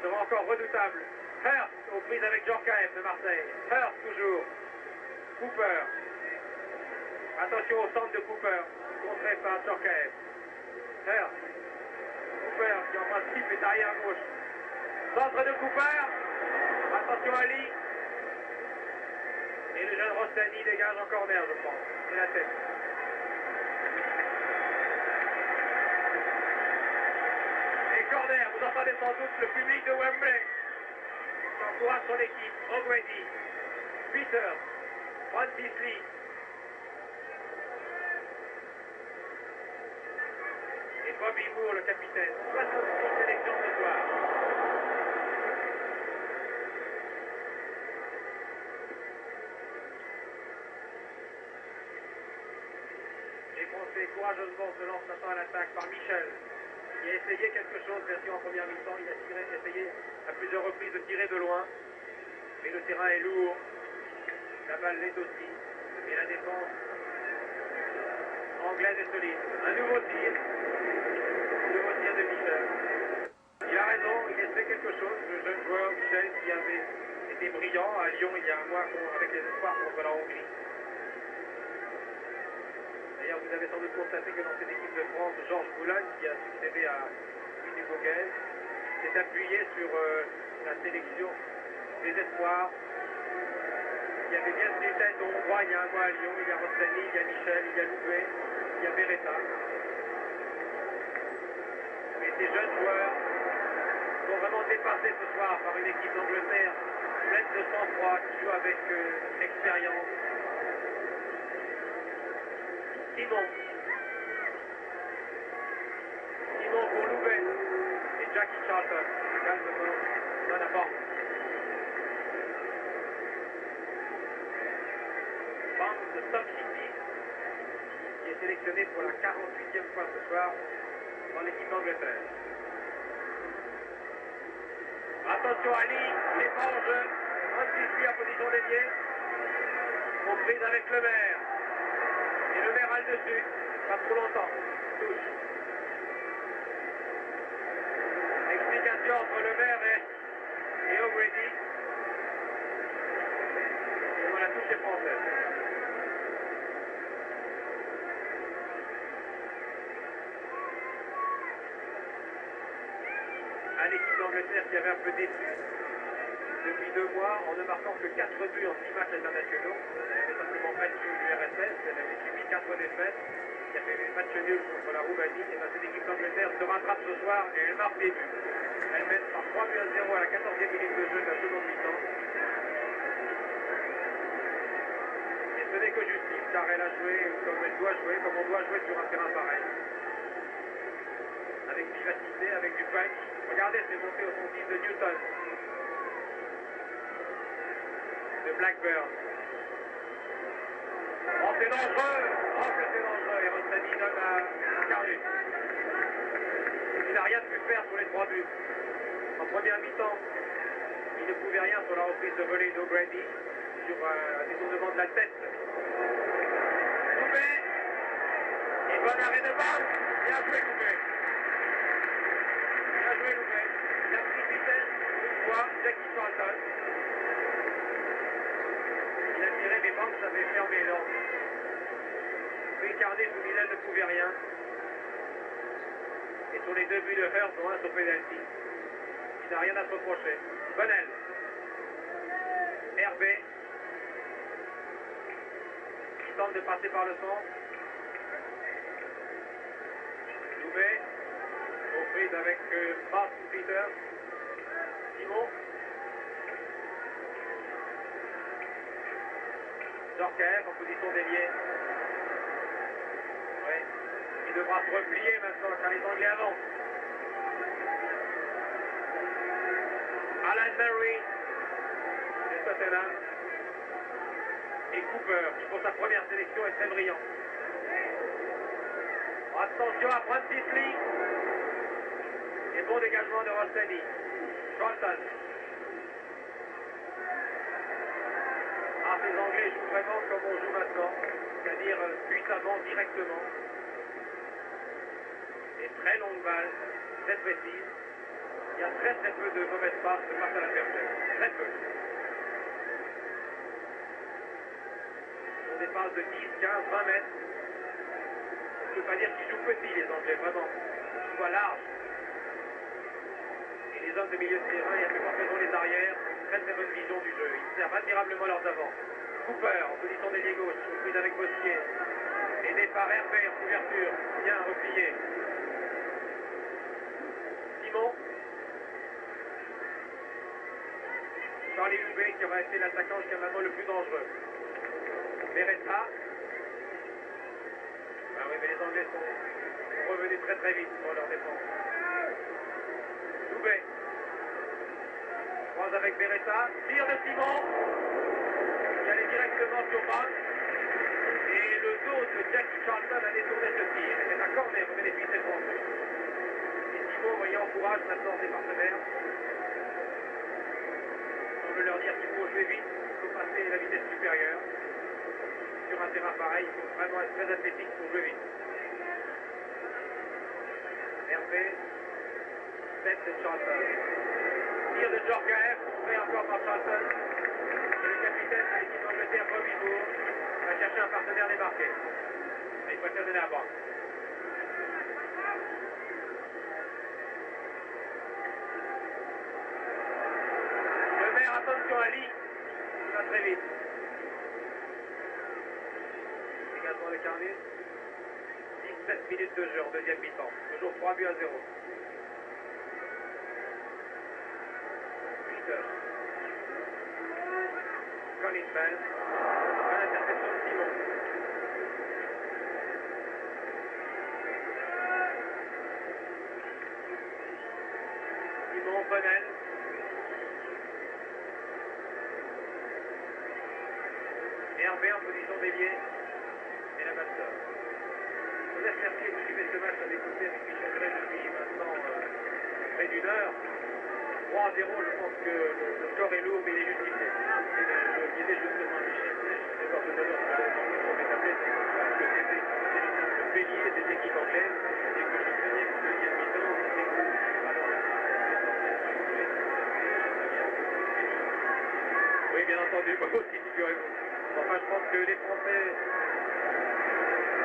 sera encore redoutable. Hurst aux prises avec Djorkaeff de Marseille. Hurst toujours. Cooper. Attention au centre de Cooper, contré par Djorkaeff. Hurst. Cooper qui en principe est arrière gauche. Centre de Cooper. Attention à Lee. Et le jeune Rostani dégage en corner, je pense. C'est la tête. Et corner, vous entendez sans doute le public de Wembley qui encourage son équipe. O'Grady, Peter, Francis Lee. Et Bobby Moore, le capitaine. 66 sélections ce soir. Les Français courageusement se lancent maintenant à l'attaque par Michel, qui a essayé quelque chose, bien sûr, en première mi-temps. Il a essayé à plusieurs reprises de tirer de loin. Mais le terrain est lourd. La balle l'est aussi. Et la défense anglaise est solide. Un nouveau tir. De Michel. Il a raison, il essaie quelque chose, le jeune joueur Michel qui avait été brillant à Lyon il y a un mois avec les espoirs contre la Hongrie. Vous avez sans doute constaté que dans cette équipe de France, Georges Boulogne, qui a succédé à Louis Duboquet, s'est appuyé sur la sélection des espoirs. Il y avait bien des têtes hongrois il y a un mois à Lyon, il y a Rossani, il y a Michel, il y a Loubet, il y a Beretta. Mais ces jeunes joueurs sont vraiment dépassés ce soir par une équipe d'Angleterre pleine de sang-froid, qui joue avec expérience. Simon pour Loubet et Jackie Charlton, calmement, dans la banque. Banque de Stoke City, qui est sélectionné pour la 48e fois ce soir dans l'équipe d'Angleterre. Attention Ali, les pas en jeu, 26 en position dédiée, on prise avec le maire. Et le maire a le dessus, pas trop longtemps, touche. Explication entre le maire et O'Grady. Et on la touche est française. À l'équipe d'Angleterre qui avait un peu déçu depuis 2 mois en ne marquant que 4 buts en 6 matchs internationaux. Elle avait simplement battu l'URSS, elle avait subi 4 défaites, qui a fait une match nul contre la Roumanie. Et bien cette équipe d'Angleterre se rattrape ce soir et elle marque des buts. Elle mène par 3 buts à 0 à la 14e minute de jeu de la seconde mi-temps. Et ce n'est que justice car elle a joué comme elle doit jouer, comme on doit jouer sur un terrain pareil. Avec vivacité, avec du punch. Regardez, c'est monté offensif de Newton. De Blackburn. Oh, c'est dangereux! Oh, que c'est dangereux! Et Rossani donne à Carlus. Il n'a rien pu faire sur les 3 buts. En première mi-temps, il ne pouvait rien sur la reprise de volée d'O'Grady sur un détournement de la tête. Loubet! Et bon arrêt de balle! Bien joué, Loubet! Bien joué, Loubet! La petite vitesse, une fois, Jackie Charlton. Il a tiré, mais Banks avait fermé l'angle. Ricardet sous Milan ne pouvait rien. Et sur les 2 buts de Hurst, dont un sur penalty. Il n'a rien à se reprocher. Bonnel. Hervé. Il tente de passer par le centre. Loubet. Aux prises avec Bart Peters. Simon. Djorkaeff en position d'ailier. Oui. Il devra se replier maintenant car les Anglais avancent. Alan Murray de Tottenham. Et Cooper qui pour sa première sélection est très brillant. Attention à Francis Lee. Et bon dégagement de Rossani. Charlton. Ah, ces Anglais jouent vraiment comme on joue maintenant, c'est-à-dire puissamment, directement. Et très longues balles, très précises. Il y a très peu de mauvaises passes de passe à la perfection. Très peu. On dépasse de 10, 15, 20 mètres. On ne peut pas dire qu'ils jouent petit, les Anglais, vraiment. Ils jouent large. Et les hommes de milieu de terrain, et à plus forte raison les arrières, très bonne vision du jeu. Ils servent admirablement leurs avants. Cooper en position d'ailier gauche, prise avec Bosquier. Aidé par Hervé en couverture, bien replié. Simon. Charlie Loubet qui aura été l'attaquant jusqu'à maintenant le plus dangereux. Beretta. Ah oui, mais les Anglais sont revenus très vite pour leur défense. Loubet. Croise avec Beretta. Tire de Simon. Qui allait directement sur Banks. Et le dos de Jackie Charlton a détourné ce tir. C'est un corner au bénéfice des Français. Et Simon, voyant, encourage maintenant ses partenaires. On veut leur dire qu'il faut jouer vite, il faut passer la vitesse supérieure. Sur un terrain pareil, il faut vraiment être très athlétique pour jouer vite. Hervé, tête de Charlton. Tir de Djorkaeff, fait encore par Charlton. Et le capitaine de l'équipe d'Angleterre, Bobby Moore, va chercher un partenaire débarqué. Il faut occasionnée à banque. Le maire, attention à Lee, ça va très vite. Également le Carnus. 17 minutes de jeu en deuxième mi-temps. Toujours 3 buts à 0. Colin Bell. Bonne interception de Simon. Simon Bonnel. Hervé en position d'ailier. Et la balle sort. Je vous laisse merci, vous suivez ce match à l'écouter avec Michel Gray depuis maintenant près d'une heure. 3-0, je pense que le score est lourd, mais il est justifié. Et je disais justement à Michel Gray, je sais pas tout à l'heure, on m'est appelé que c'était des simples béliers des équipes anglaises, et que je craignais que le deuxième mi-temps, c'était cool. Alors là, oui, bien entendu, moi aussi, figurez-vous. Enfin, je pense que les Français,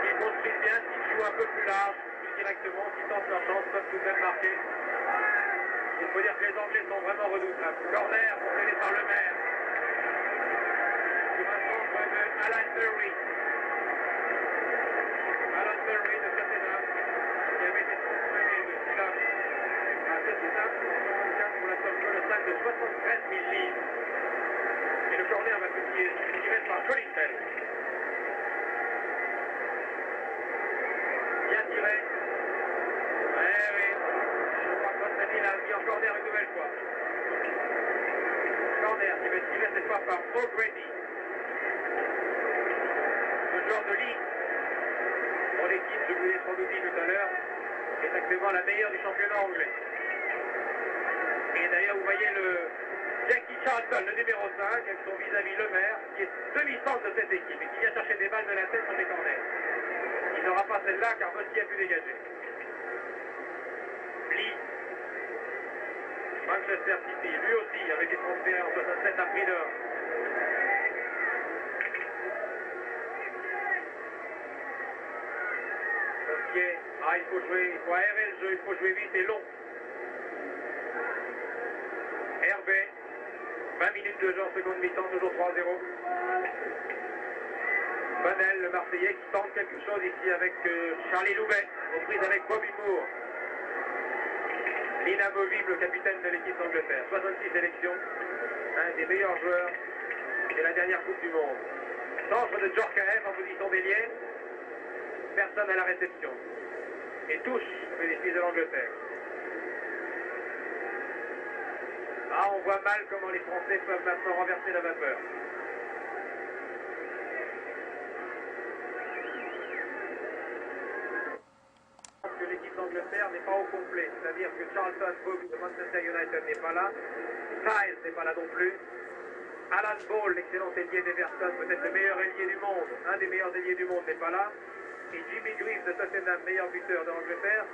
s'ils construisent bien, s'ils jouent un peu plus large, plus directement, s'ils tentent leur chance, peuvent tout de même marquer. Il faut dire que les Anglais sont vraiment redoutables. Corner, concédé par le maire. Sur un centre de Alan Murray. Alan Murray de Tottenham, qui avait été transféré de Fulham à Tottenham pour la somme colossale de 73 000 livres. Et le corner va se tirer par Colin Bell. Bien tiré. Oui. Je crois que Rostani l'a mis en corner une nouvelle fois. Corner qui va être tiré cette fois par O'Grady. Le joueur de Lee, pour l'équipe, je vous l'ai sans doute dit tout à l'heure, est actuellement la meilleure du championnat anglais. Et d'ailleurs, vous voyez le Jackie Charlton, le numéro 5, avec son vis-à-vis le maire, qui est demi-centre de cette équipe et qui vient chercher des balles de la tête sur les corners. Il n'aura pas celle-là car Motti a pu dégager. Lee, Manchester City, lui aussi avait été transféré en 67 à Prix-d'Or. Motier, il faut jouer, il faut aérer le jeu, il faut jouer vite et long. Hervé, 20 minutes de jeu en seconde mi-temps, toujours 3-0. Bonnel, le Marseillais, qui tente quelque chose ici avec Charlie Loubet, aux prises avec Bobby Moore. L'inamovible, le capitaine de l'équipe d'Angleterre. 66 sélections, un des meilleurs joueurs de la dernière Coupe du Monde. Centre de Djorkaeff en position d'ailier. Personne à la réception. Et touche au bénéfice de l'Angleterre. On voit mal comment les Français peuvent maintenant renverser la vapeur. Que l'équipe d'Angleterre n'est pas au complet, c'est-à-dire que Charlton Bobby de Manchester United n'est pas là, Styles n'est pas là non plus, Alan Ball, l'excellent ailier d'Everton, peut-être le meilleur ailier du monde, un des meilleurs ailiers du monde n'est pas là, et Jimmy Greaves de Tottenham, meilleur buteur de l'Angleterre,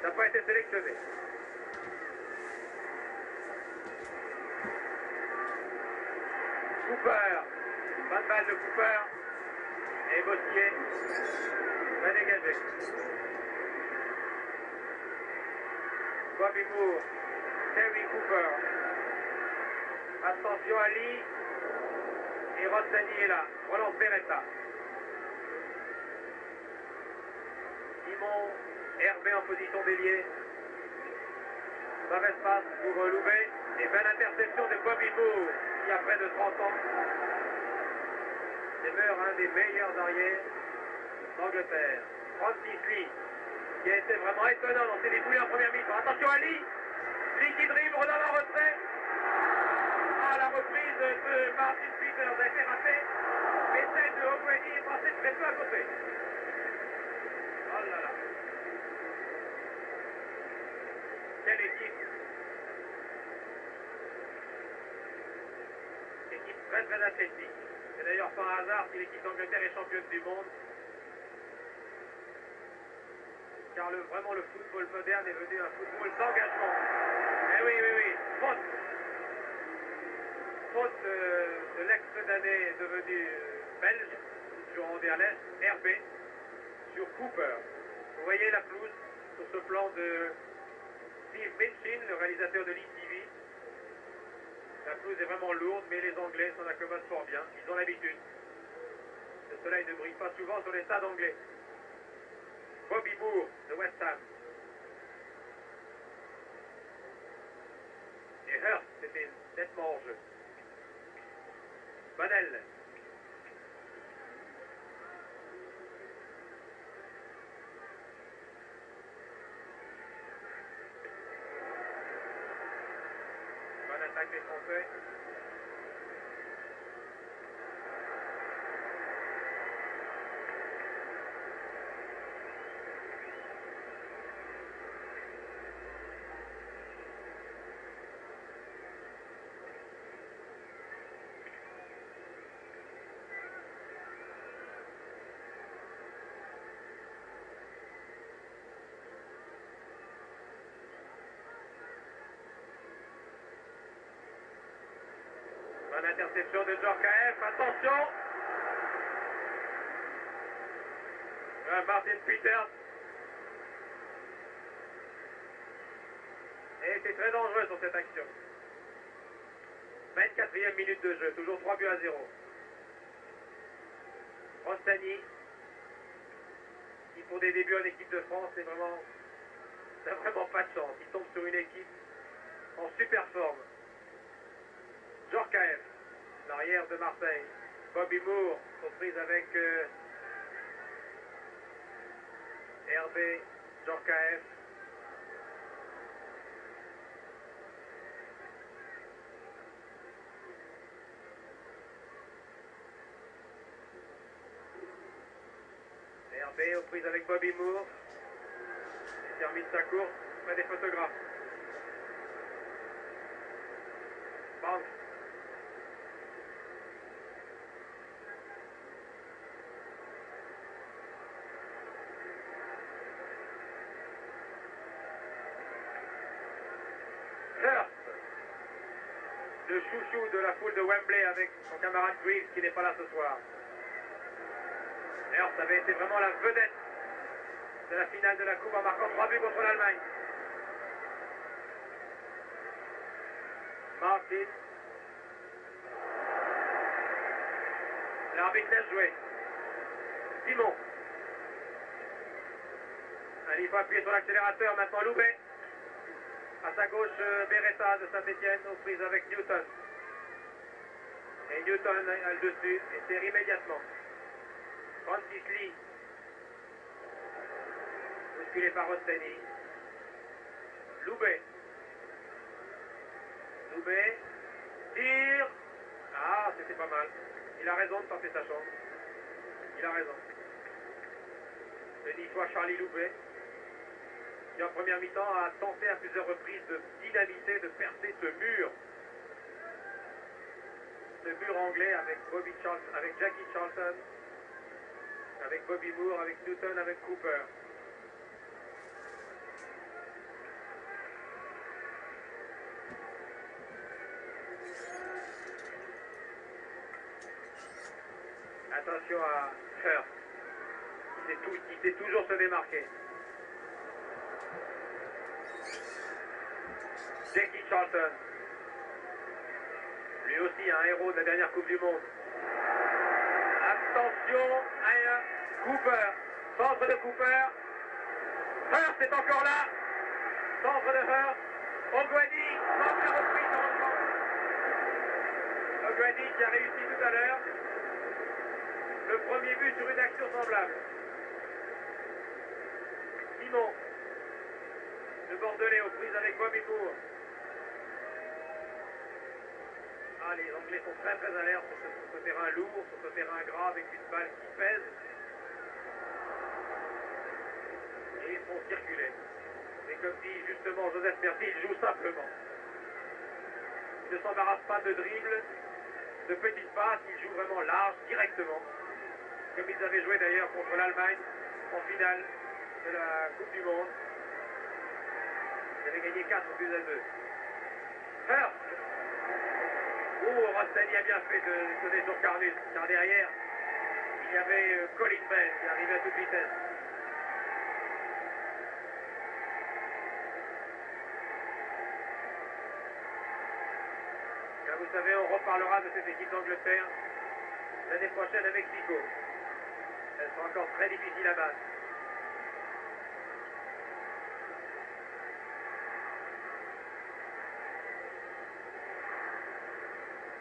n'a pas été sélectionné. Cooper, bonne balle de Cooper, et Bossier va dégager. Bobby Moore, Terry Cooper. Attention à Lee. Et Rostani est là. Relance Beretta. Simon, Hervé en position d'ailier. Mauvais passe pour Loubet. Et belle interception de Bobby Moore, qui a près de 30 ans demeure un des meilleurs arrières d'Angleterre. Francis Lee, qui a été vraiment étonnant dans ses débouillés en première mi-temps. Attention à Lee. Lee qui dribble dans la retrait. La reprise de Martin Peters a été ratée. Mais celle de O'Grady est passée très peu à côté. Oh là là. Quelle équipe. Équipe très très athlétique. C'est d'ailleurs pas un hasard si l'équipe d'Angleterre est championne du monde. Car vraiment le football moderne est devenu un football d'engagement. Eh oui. Faute de l'ex-Danais devenu belge, jouant à l'Est, RB. sur Cooper. Vous voyez la pelouse sur ce plan de Steve Minchin, le réalisateur de l'ITV. La pelouse est vraiment lourde, mais les Anglais s'en accommodent fort bien. Ils ont l'habitude. Le soleil ne brille pas souvent sur les stades anglais. Bobby Moore de West Ham. Et Hurst, c'était nettement hors jeu. Bonnell. Bonne attaque des Français. Bonne interception de Djorkaeff, attention! Martin Peters. Et c'est très dangereux sur cette action. 24e minute de jeu, toujours 3 buts à 0. Rostani, qui pour des débuts en équipe de France, n'a vraiment pas de chance. Il tombe sur une équipe en super forme. Djorkaeff, l'arrière de Marseille. Bobby Moore, surprise avec Hervé Djorkaeff. Hervé aux prises avec Bobby Moore. Il termine sa course près des photographes. Banks. Hurst, le chouchou de la foule de Wembley avec son camarade Greaves qui n'est pas là ce soir. Hurst avait été vraiment la vedette de la finale de la Coupe en marquant 3 buts contre l'Allemagne. Martin. L'arbitre laisse jouer. Simon. Allez, il faut appuyer sur l'accélérateur. Maintenant Loubet. À sa gauche, Beretta de Saint-Etienne aux prises avec Newton. Et Newton a le dessus et sert immédiatement. Francis Lee. Bousculé par Rostani. Loubet. Loubet. Tire. Ah, c'était pas mal. Il a raison de tenter sa chance. Il a raison. Le 10 fois Charlie Loubet, qui en première mi-temps a tenté à plusieurs reprises de dynamiter, de percer ce mur. Ce mur anglais avec avec Jackie Charlton, avec Bobby Moore, avec Newton, avec Cooper. Attention à Hurst. Il sait toujours se démarquer. Jackie Charlton. Lui aussi un héros de la dernière Coupe du Monde. Attention à Cooper. Centre de Cooper. Hurst est encore là. Centre de Hurst. Ogwadi manque la reprise heureusement. Ogwadi qui a réussi tout à l'heure. Le premier but sur une action semblable. Simon. Le Bordelais aux prises avec Bobby Moore. Ah, les Anglais sont très très alertes sur ce terrain lourd, sur ce terrain gras avec une balle qui pèse. Et ils font circuler. Et comme dit justement Joseph Merty, ils jouent simplement. Ils ne s'embarrassent pas de dribble, de petites passes, ils jouent vraiment large, directement. Comme ils avaient joué d'ailleurs contre l'Allemagne en finale de la Coupe du Monde. Ils avaient gagné 4 buts à 2. Hurst. Rostani a bien fait de sonner sur Carnus, car derrière, il y avait Colin Bell qui arrivait à toute vitesse. Vous savez, on reparlera de cette équipe d'Angleterre l'année prochaine à Mexico. Elle sera encore très difficile à battre.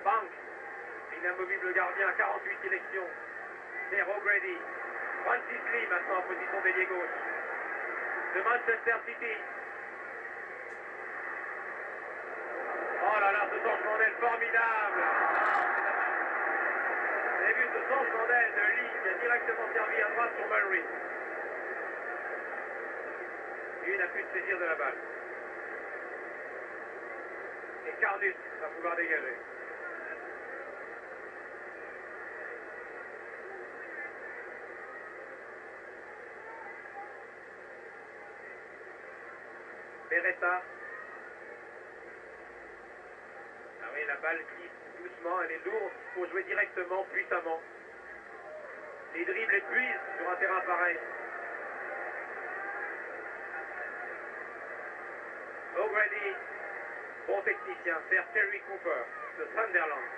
Banks, l'inamovible gardien à 48 sélections. C'est O'Grady. Francis Lee maintenant en position d'ailier gauche. De Manchester City. Oh là là, ce changement d'aile formidable. Vous avez vu ce changement d'aile de Lee qui a directement servi à droite sur Mulry. Lui n'a pu se saisir de la balle. Et Carnus va pouvoir dégager. Beretta. Ah oui, la balle glisse doucement, elle est lourde, il faut jouer directement, puissamment. Les dribbles épuisent sur un terrain pareil. O'Grady, bon technicien, c'est Terry Cooper de Sunderland.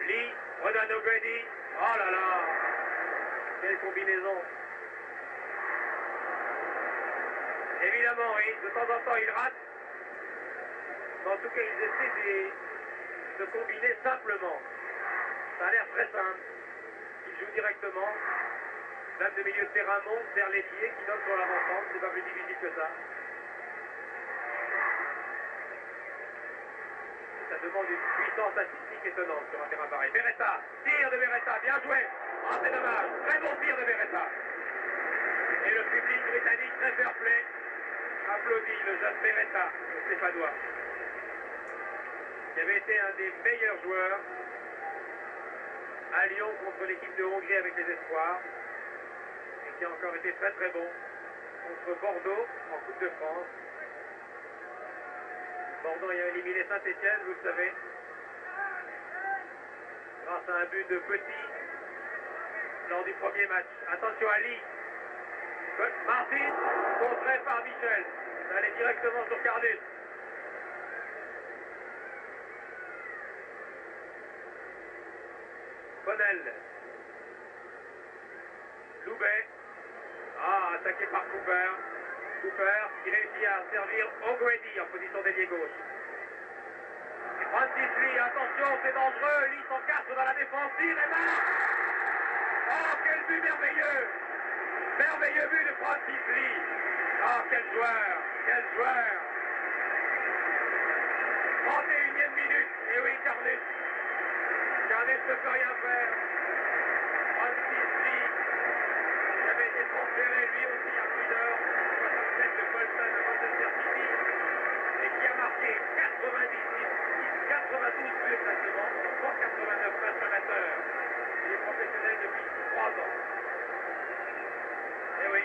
Lee, redonne O'Grady. Oh là là, quelle combinaison. Évidemment, oui, de temps en temps, il rate. Mais en tout cas, ils essaient de combiner simplement. Ça a l'air très simple. Ils jouent directement. L'âme de milieu de terrain monte vers les pieds qui donne sur l'avant-centre. C'est pas plus difficile que ça. Ça demande une puissance artistique étonnante sur un terrain pareil. Beretta, tir de Beretta, bien joué. Ah, c'est dommage. Très bon tir de Beretta. Et le public britannique, très fair play, applaudit le jeune Beretta, le Stéphanois, qui avait été un des meilleurs joueurs à Lyon contre l'équipe de Hongrie avec les espoirs, et qui a encore été très très bon contre Bordeaux en Coupe de France. Bordeaux a éliminé Saint-Etienne, vous le savez, grâce à un but de Petit lors du premier match. Attention à Lee. Martin, contré par Michel. Ça allait directement sur Carnus. Bonnel. Loubet. Ah, attaqué par Cooper. Cooper qui réussit à servir O'Grady en position d'ailier gauche. Et Francis Lee, attention, c'est dangereux. Lee s'encastre dans la défensive et marque. Oh, quel but merveilleux. Merveilleux but de Francis Lee. Ah, quel joueur. Quel joueur. 31e minute. Et oui, Carnus. Carnus ne peut rien faire. Francis Lee, qui avait été transféré lui aussi à plus d'heures, 67 de Bolton à Manchester City, et qui a marqué 92 buts exactement, en 189 matchs amateurs. Il est professionnel depuis 3 ans. Et oui,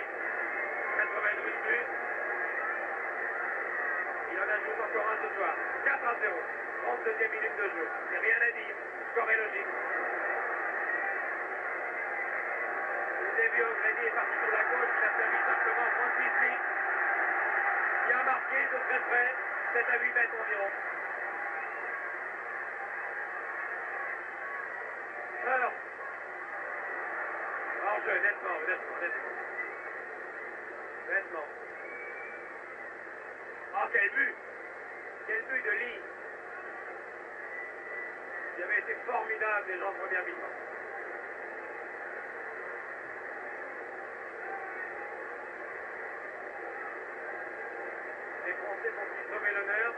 92 buts. Il en ajoute encore un ce soir. 4-0. 32e minute de jeu. Il n'y a rien à dire. Le score est logique. Vous avez vu, O'Grady est parti sur la gauche. Il a servi simplement Francis Lee, qui a marqué de très près, 7 à 8 mètres environ. Alors, en jeu, nettement. Nettement. Oh, quel but! Quel but de Lee! Il avait été formidable déjà en première mi-temps. Les Français vont-ils sauver l'honneur?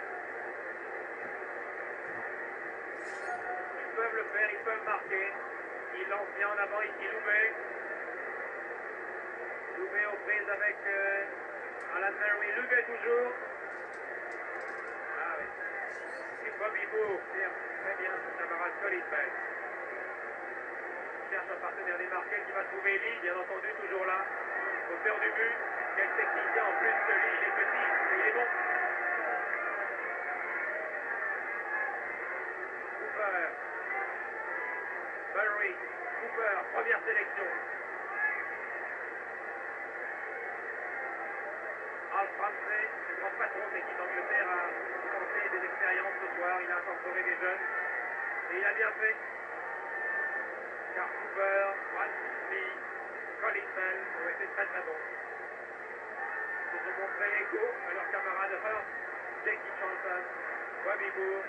Ils peuvent le faire, ils peuvent marquer. Ils lancent bien en avant ici Loubet. Loubet aux prises avec Alan Mulry. Loubet toujours. Ah oui. Et Bobby Moore tire très bien son camarade Colin Bell. Cherche un partenaire démarqué qui va trouver Lee, bien entendu, toujours là. Auteur du but. Quel technicien en plus que Lee, il est petit, mais il est bon. Cooper. Mulry. Cooper, première sélection. Al Ramsey, le grand patron de l'équipe d'Angleterre, a commencé amené des expériences ce soir, il a incorporé des jeunes. Et il a bien fait. Car Cooper, Lee, Colin Bell ont été très très bons. Ils se sont montrés égaux à leurs camarades Hurst, Jackie Charlton, Bobby Moore.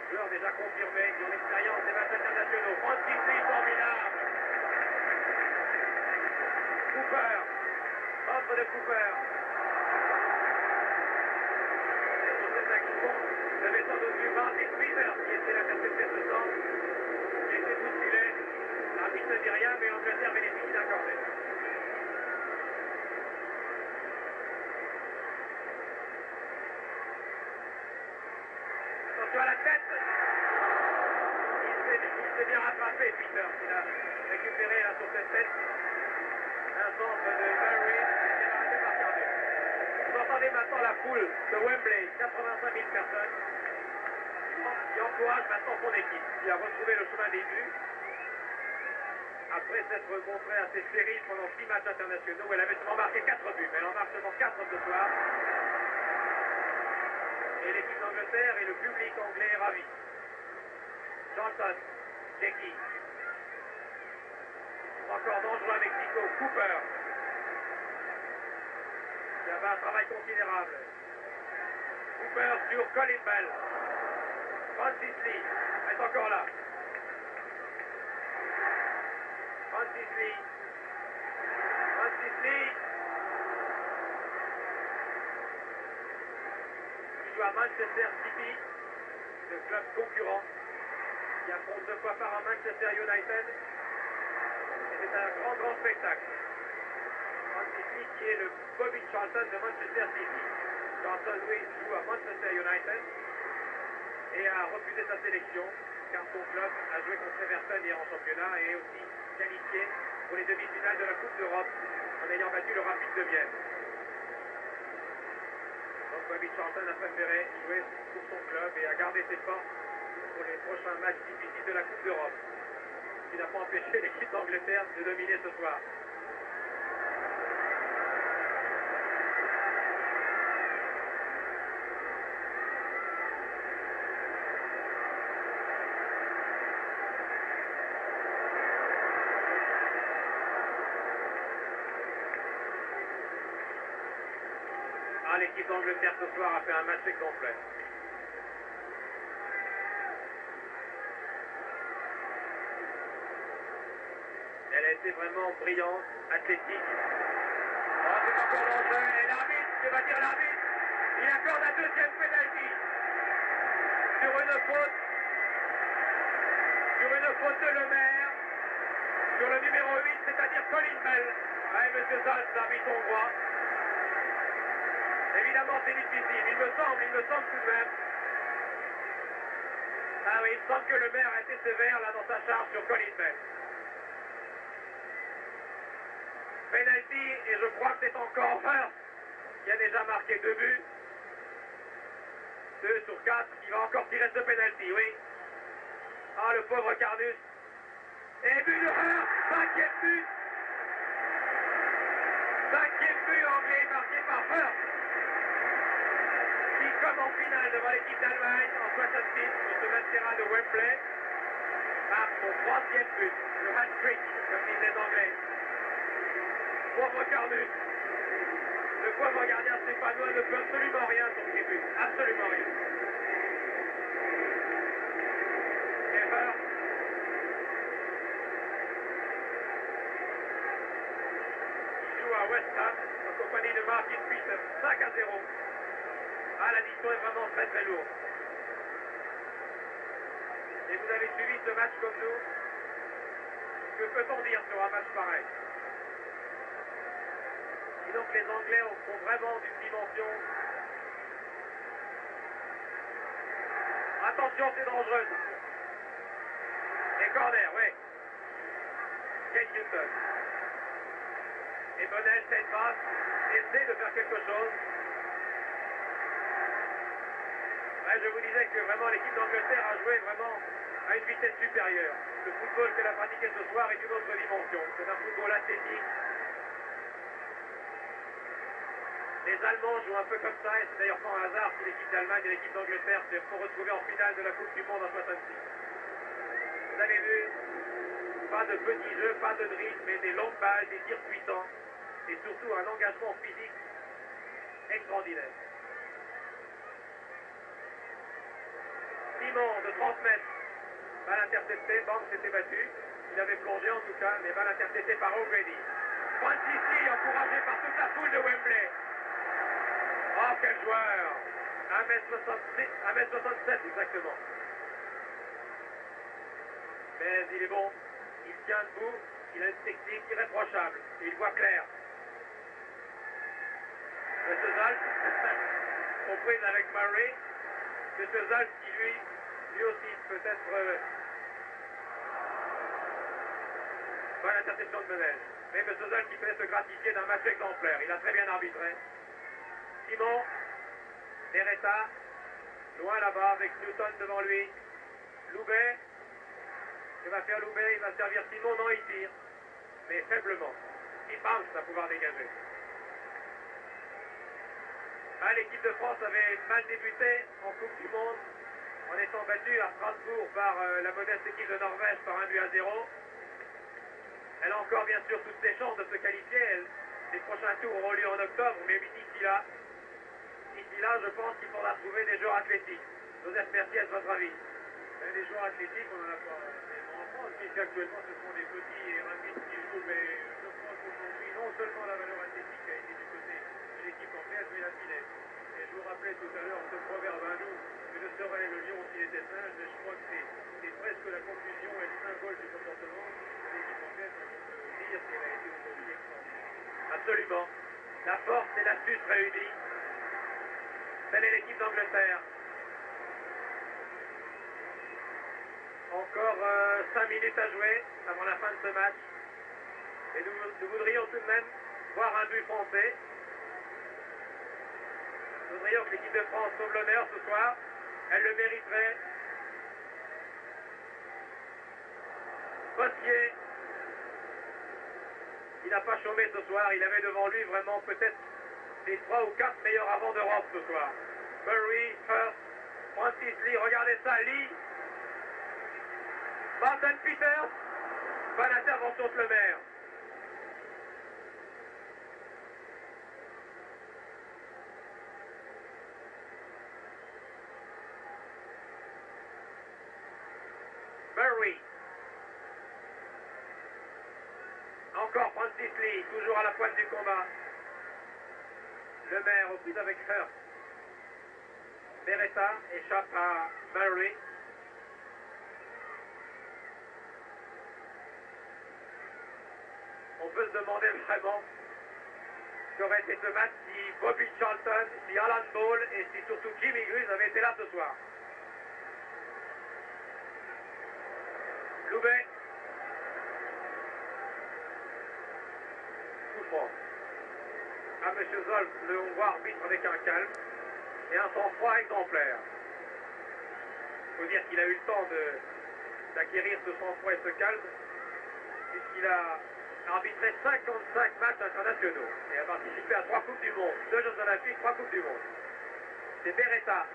Joueurs déjà confirmés qui ont l'expérience des matchs internationaux. Francis Lee, formidable. Cooper, centre de Cooper. Et sur cette action, vous avez sans doute vu Martin Smithers qui était l'intercepteur ce centre. Il était bousculé. L'arbitre ne dit rien, mais l'Angleterre bénéficie d'un corner. Attention à la tête. Il s'est bien rattrapé, Peters. Il a récupéré là sur cette tête un centre de Murray qui était arrêté par Cardiff. Vous entendez maintenant la foule de Wembley, 85 000 personnes, qui encourage maintenant son équipe, qui a retrouvé le chemin des buts. Après s'être montrée assez stérile pendant 6 matchs internationaux, où elle avait seulement marqué 4 buts, mais elle en marque seulement 4 ce soir. Et l'équipe d'Angleterre et le public anglais est ravi. Johnson, Jackie. Encore dangereux à Mexico, Cooper. Il y avait un travail considérable. Cooper sur Colin Bell. Francis Lee est encore là. Francis Lee. Francis Lee. Il joue à Manchester City, le club concurrent, qui affronte 2 fois par an Manchester United. Et c'est un grand spectacle. Francis Lee qui est le Bobby Charlton de Manchester City. Charlton, lui, joue à Manchester United et a refusé sa sélection car son club a joué contre Everton hier en championnat et est aussi qualifié pour les demi-finales de la Coupe d'Europe en ayant battu le Rapid de Vienne. Donc Bobby Charlton a préféré jouer pour son club et a gardé ses forces pour les prochains matchs difficiles de la Coupe d'Europe, qui n'a pas empêché l'équipe d'Angleterre de dominer ce soir. Ah, l'équipe d'Angleterre ce soir a fait un match complet. Elle a été vraiment brillante, athlétique. Oh, c'est encore dangereux. Et l'arbitre, que va dire l'arbitre? Il accorde un deuxième pénalty sur une faute de Lemaire, sur le numéro 8, c'est-à-dire Colin Bell. Ouais, monsieur Zaltz, l'arbitre hongrois. Évidemment, c'est difficile. Il me semble tout de même. Ah oui, il semble que le maire a été sévère là dans sa charge sur Colin Bell. Penalty, et je crois que c'est encore Hurst qui a déjà marqué 2 buts. 2 sur 4, il va encore tirer ce penalty, oui. Ah, le pauvre Carnus. Et but de Hurst, 5e but. 5e but anglais marqué par Hurst, qui, comme en finale devant l'équipe d'Allemagne en 66, sur ce même terrain de Wembley, marque son 3e but, le hat-trick, comme disent les Anglais. Pauvre Carnus. Le pauvre gardien stéphanois ne peut absolument rien sur ses buts. Absolument rien. Et Hurst. Il joue à West Ham en compagnie de Martin Peters. 5-0. Ah, l'addition est vraiment très très lourde. Et vous avez suivi ce match comme nous. Que peut-on dire sur un match pareil? Et donc les Anglais ont vraiment d'une dimension. Attention, c'est dangereux. Et corner, oui. Ken Newton. Et Bonnell, Saint-Pass, essaie de faire quelque chose. Ouais, je vous disais que vraiment l'équipe d'Angleterre a joué vraiment à une vitesse supérieure. Le football qu'elle a pratiqué ce soir est d'une autre dimension. C'est un football athlétique. Les Allemands jouent un peu comme ça, et c'est d'ailleurs pas un hasard si l'équipe d'Allemagne et l'équipe d'Angleterre se sont retrouvées en finale de la Coupe du Monde en 66. Vous avez vu, pas de petits jeux, pas de dribble, mais des longues balles, des tirs puissants, et surtout un engagement physique extraordinaire. Simon de 30 mètres, balle interceptée, Banks s'était battu, il avait plongé en tout cas, mais balle interceptée par O'Grady. Francis Lee, encouragé par toute la foule de Wembley. Oh, quel joueur! 1m67 exactement. Mais il est bon, il tient debout, il a une technique irréprochable, et il voit clair. M. Zalt, comprise avec Murray, M. Zalt qui lui aussi peut-être bonne interception de Menel. Mais M. Zalt qui peut se gratifier d'un match exemplaire, il a très bien arbitré. Simon, Beretta, loin là-bas avec Newton devant lui. Loubet, que va faire Loubet? Il va servir Simon, non il tire, mais faiblement. Il pense à pouvoir dégager. Ah, l'équipe de France avait mal débuté en Coupe du Monde en étant battue à Strasbourg par la modeste équipe de Norvège par 1-0. Elle a encore bien sûr toutes ses chances de se qualifier. Les prochains tours auront lieu en octobre, mais d'ici là, je pense qu'il faudra trouver des joueurs athlétiques. Joseph Mercier, votre avis? Les joueurs athlétiques, on n'en a pas tellement en France, puisqu'actuellement ce sont des petits et rapides qui jouent, mais je pense qu'aujourd'hui, non seulement la valeur athlétique a été du côté de l'équipe anglaise, mais la finesse. Et je vous rappelais tout à l'heure ce proverbe hindou que ne serait le lion s'il était singe, et je crois que c'est presque la confusion et le symbole du comportement de l'équipe anglaise, donc on peut dire qu'elle a été aujourd'hui extraordinaire. Absolument. La force et l'astuce réunies. Telle est l'équipe d'Angleterre. Encore 5 minutes à jouer avant la fin de ce match. Et nous voudrions tout de même voir un but français. Nous voudrions que l'équipe de France sauve l'honneur ce soir. Elle le mériterait. Bossier, il n'a pas chômé ce soir. Il avait devant lui vraiment peut-être les 3 ou 4 meilleurs avants d'Europe ce soir. Murray, Hurst, Francis Lee, regardez ça, Lee. Martin Peters, bonne intervention de Lemaire. Murray. Encore Francis Lee, toujours à la pointe du combat. Lemaire aux prises avec Hurst. Beretta échappe à Murray. On peut se demander vraiment ce qu'aurait été ce match si Bobby Charlton, si Alan Ball et si surtout Jimmy Greaves avaient été là ce soir. Loubet. Coup franc. À M. Zolf, le Hongrois arbitre avec un calme et un sang-froid exemplaire. Il faut dire qu'il a eu le temps d'acquérir ce sang-froid et ce calme, puisqu'il a arbitré 55 matchs internationaux et a participé à 3 Coupes du Monde, 2 Jeux Olympiques, 3 Coupes du Monde. C'est Beretta,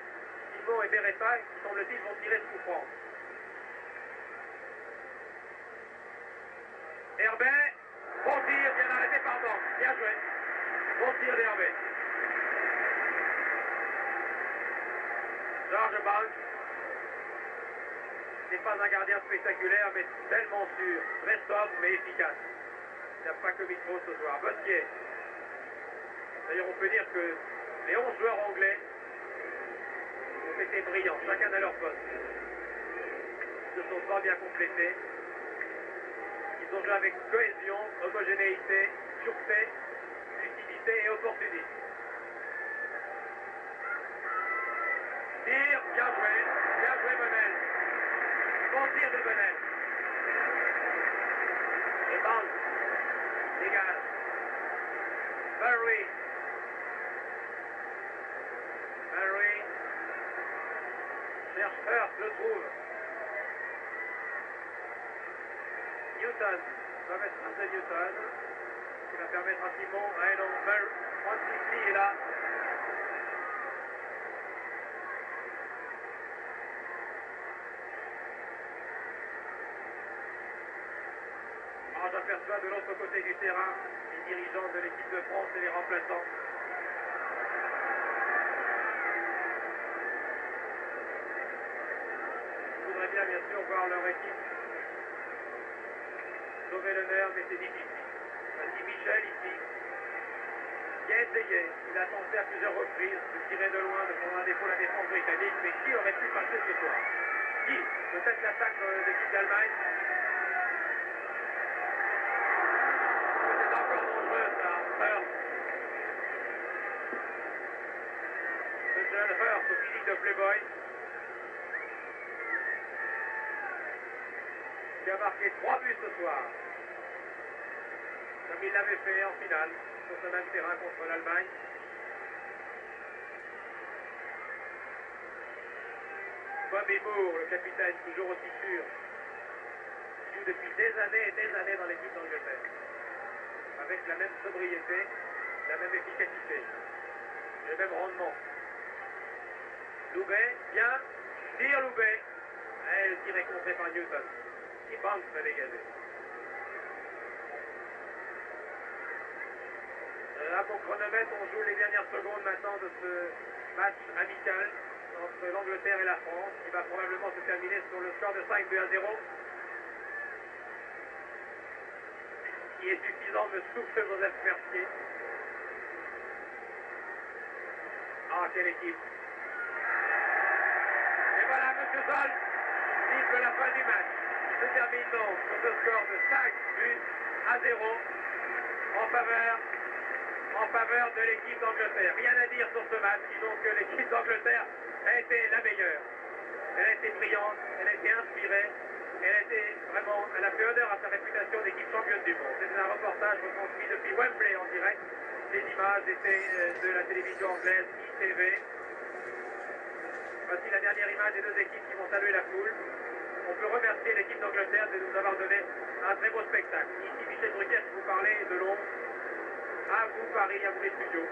Simon et Beretta qui, semble-t-il, vont tirer ce coup franc. Herbert, bon tir, bien arrêté par Banks, bien joué. Bon tir d'Herbert. George Banks n'est pas un gardien spectaculaire, mais tellement sûr, très sobre mais efficace. Il n'a pas commis trop ce soir. Bossier. D'ailleurs, on peut dire que les 11 joueurs anglais ont été brillants, chacun à leur poste. Ils se sont pas bien complétés. Ils ont joué avec cohésion, homogénéité, sûreté, lucidité et opportunisme. Tir, bien joué Menel. Bon tir de Menel. Et Banks dégage. Murray. Cherche Hurst, le trouve. Newton va mettre un de Newton, qui va permettre à Simon, Francis Lee est là. J'aperçois de l'autre côté du terrain les dirigeants de l'équipe de France et les remplaçants. Je voudrais bien sûr voir leur équipe sauver l'honneur, mais c'est difficile. Voici Michel ici, qui a essayé, il a tenté à plusieurs reprises de tirer de loin, de prendre un défaut la défense britannique, mais qui aurait pu passer ce soir? Qui? Peut-être l'attaque de l'équipe d'Allemagne? C'est encore dangereux ça, Hurst. Ce jeune Hurst au physique de Playboy, qui a marqué 3 buts ce soir, comme il l'avait fait en finale, sur ce même terrain contre l'Allemagne. Bobby Moore, le capitaine, toujours aussi sûr, qui joue depuis des années et des années dans l'équipe d'Angleterre, avec la même sobriété, la même efficacité, le même rendement. Loubet, bien, tire Loubet, et le tir est contré par Newton, qui Banks a dégagé. À mon chronomètre, on joue les dernières secondes maintenant de ce match amical entre l'Angleterre et la France, qui va probablement se terminer sur le score de 5-2-0, qui est suffisant, me souffle Joseph Mercier. Ah, quelle équipe! Et voilà, M. Sol siffle la fin du match. Il se termine donc sur ce score de 5-0 en faveur de l'équipe d'Angleterre. Rien à dire sur ce match, sinon que l'équipe d'Angleterre a été la meilleure. Elle a été brillante, elle a été inspirée, elle a fait honneur à sa réputation d'équipe championne du monde. C'était un reportage retransmis depuis Wembley en direct. Les images étaient de la télévision anglaise ITV. Voici la dernière image des deux équipes qui vont saluer la foule. On peut remercier l'équipe d'Angleterre de nous avoir donné un très beau spectacle. Ici Michel Drucker qui vous parlait de Londres. À vous Paris, à vous les studios.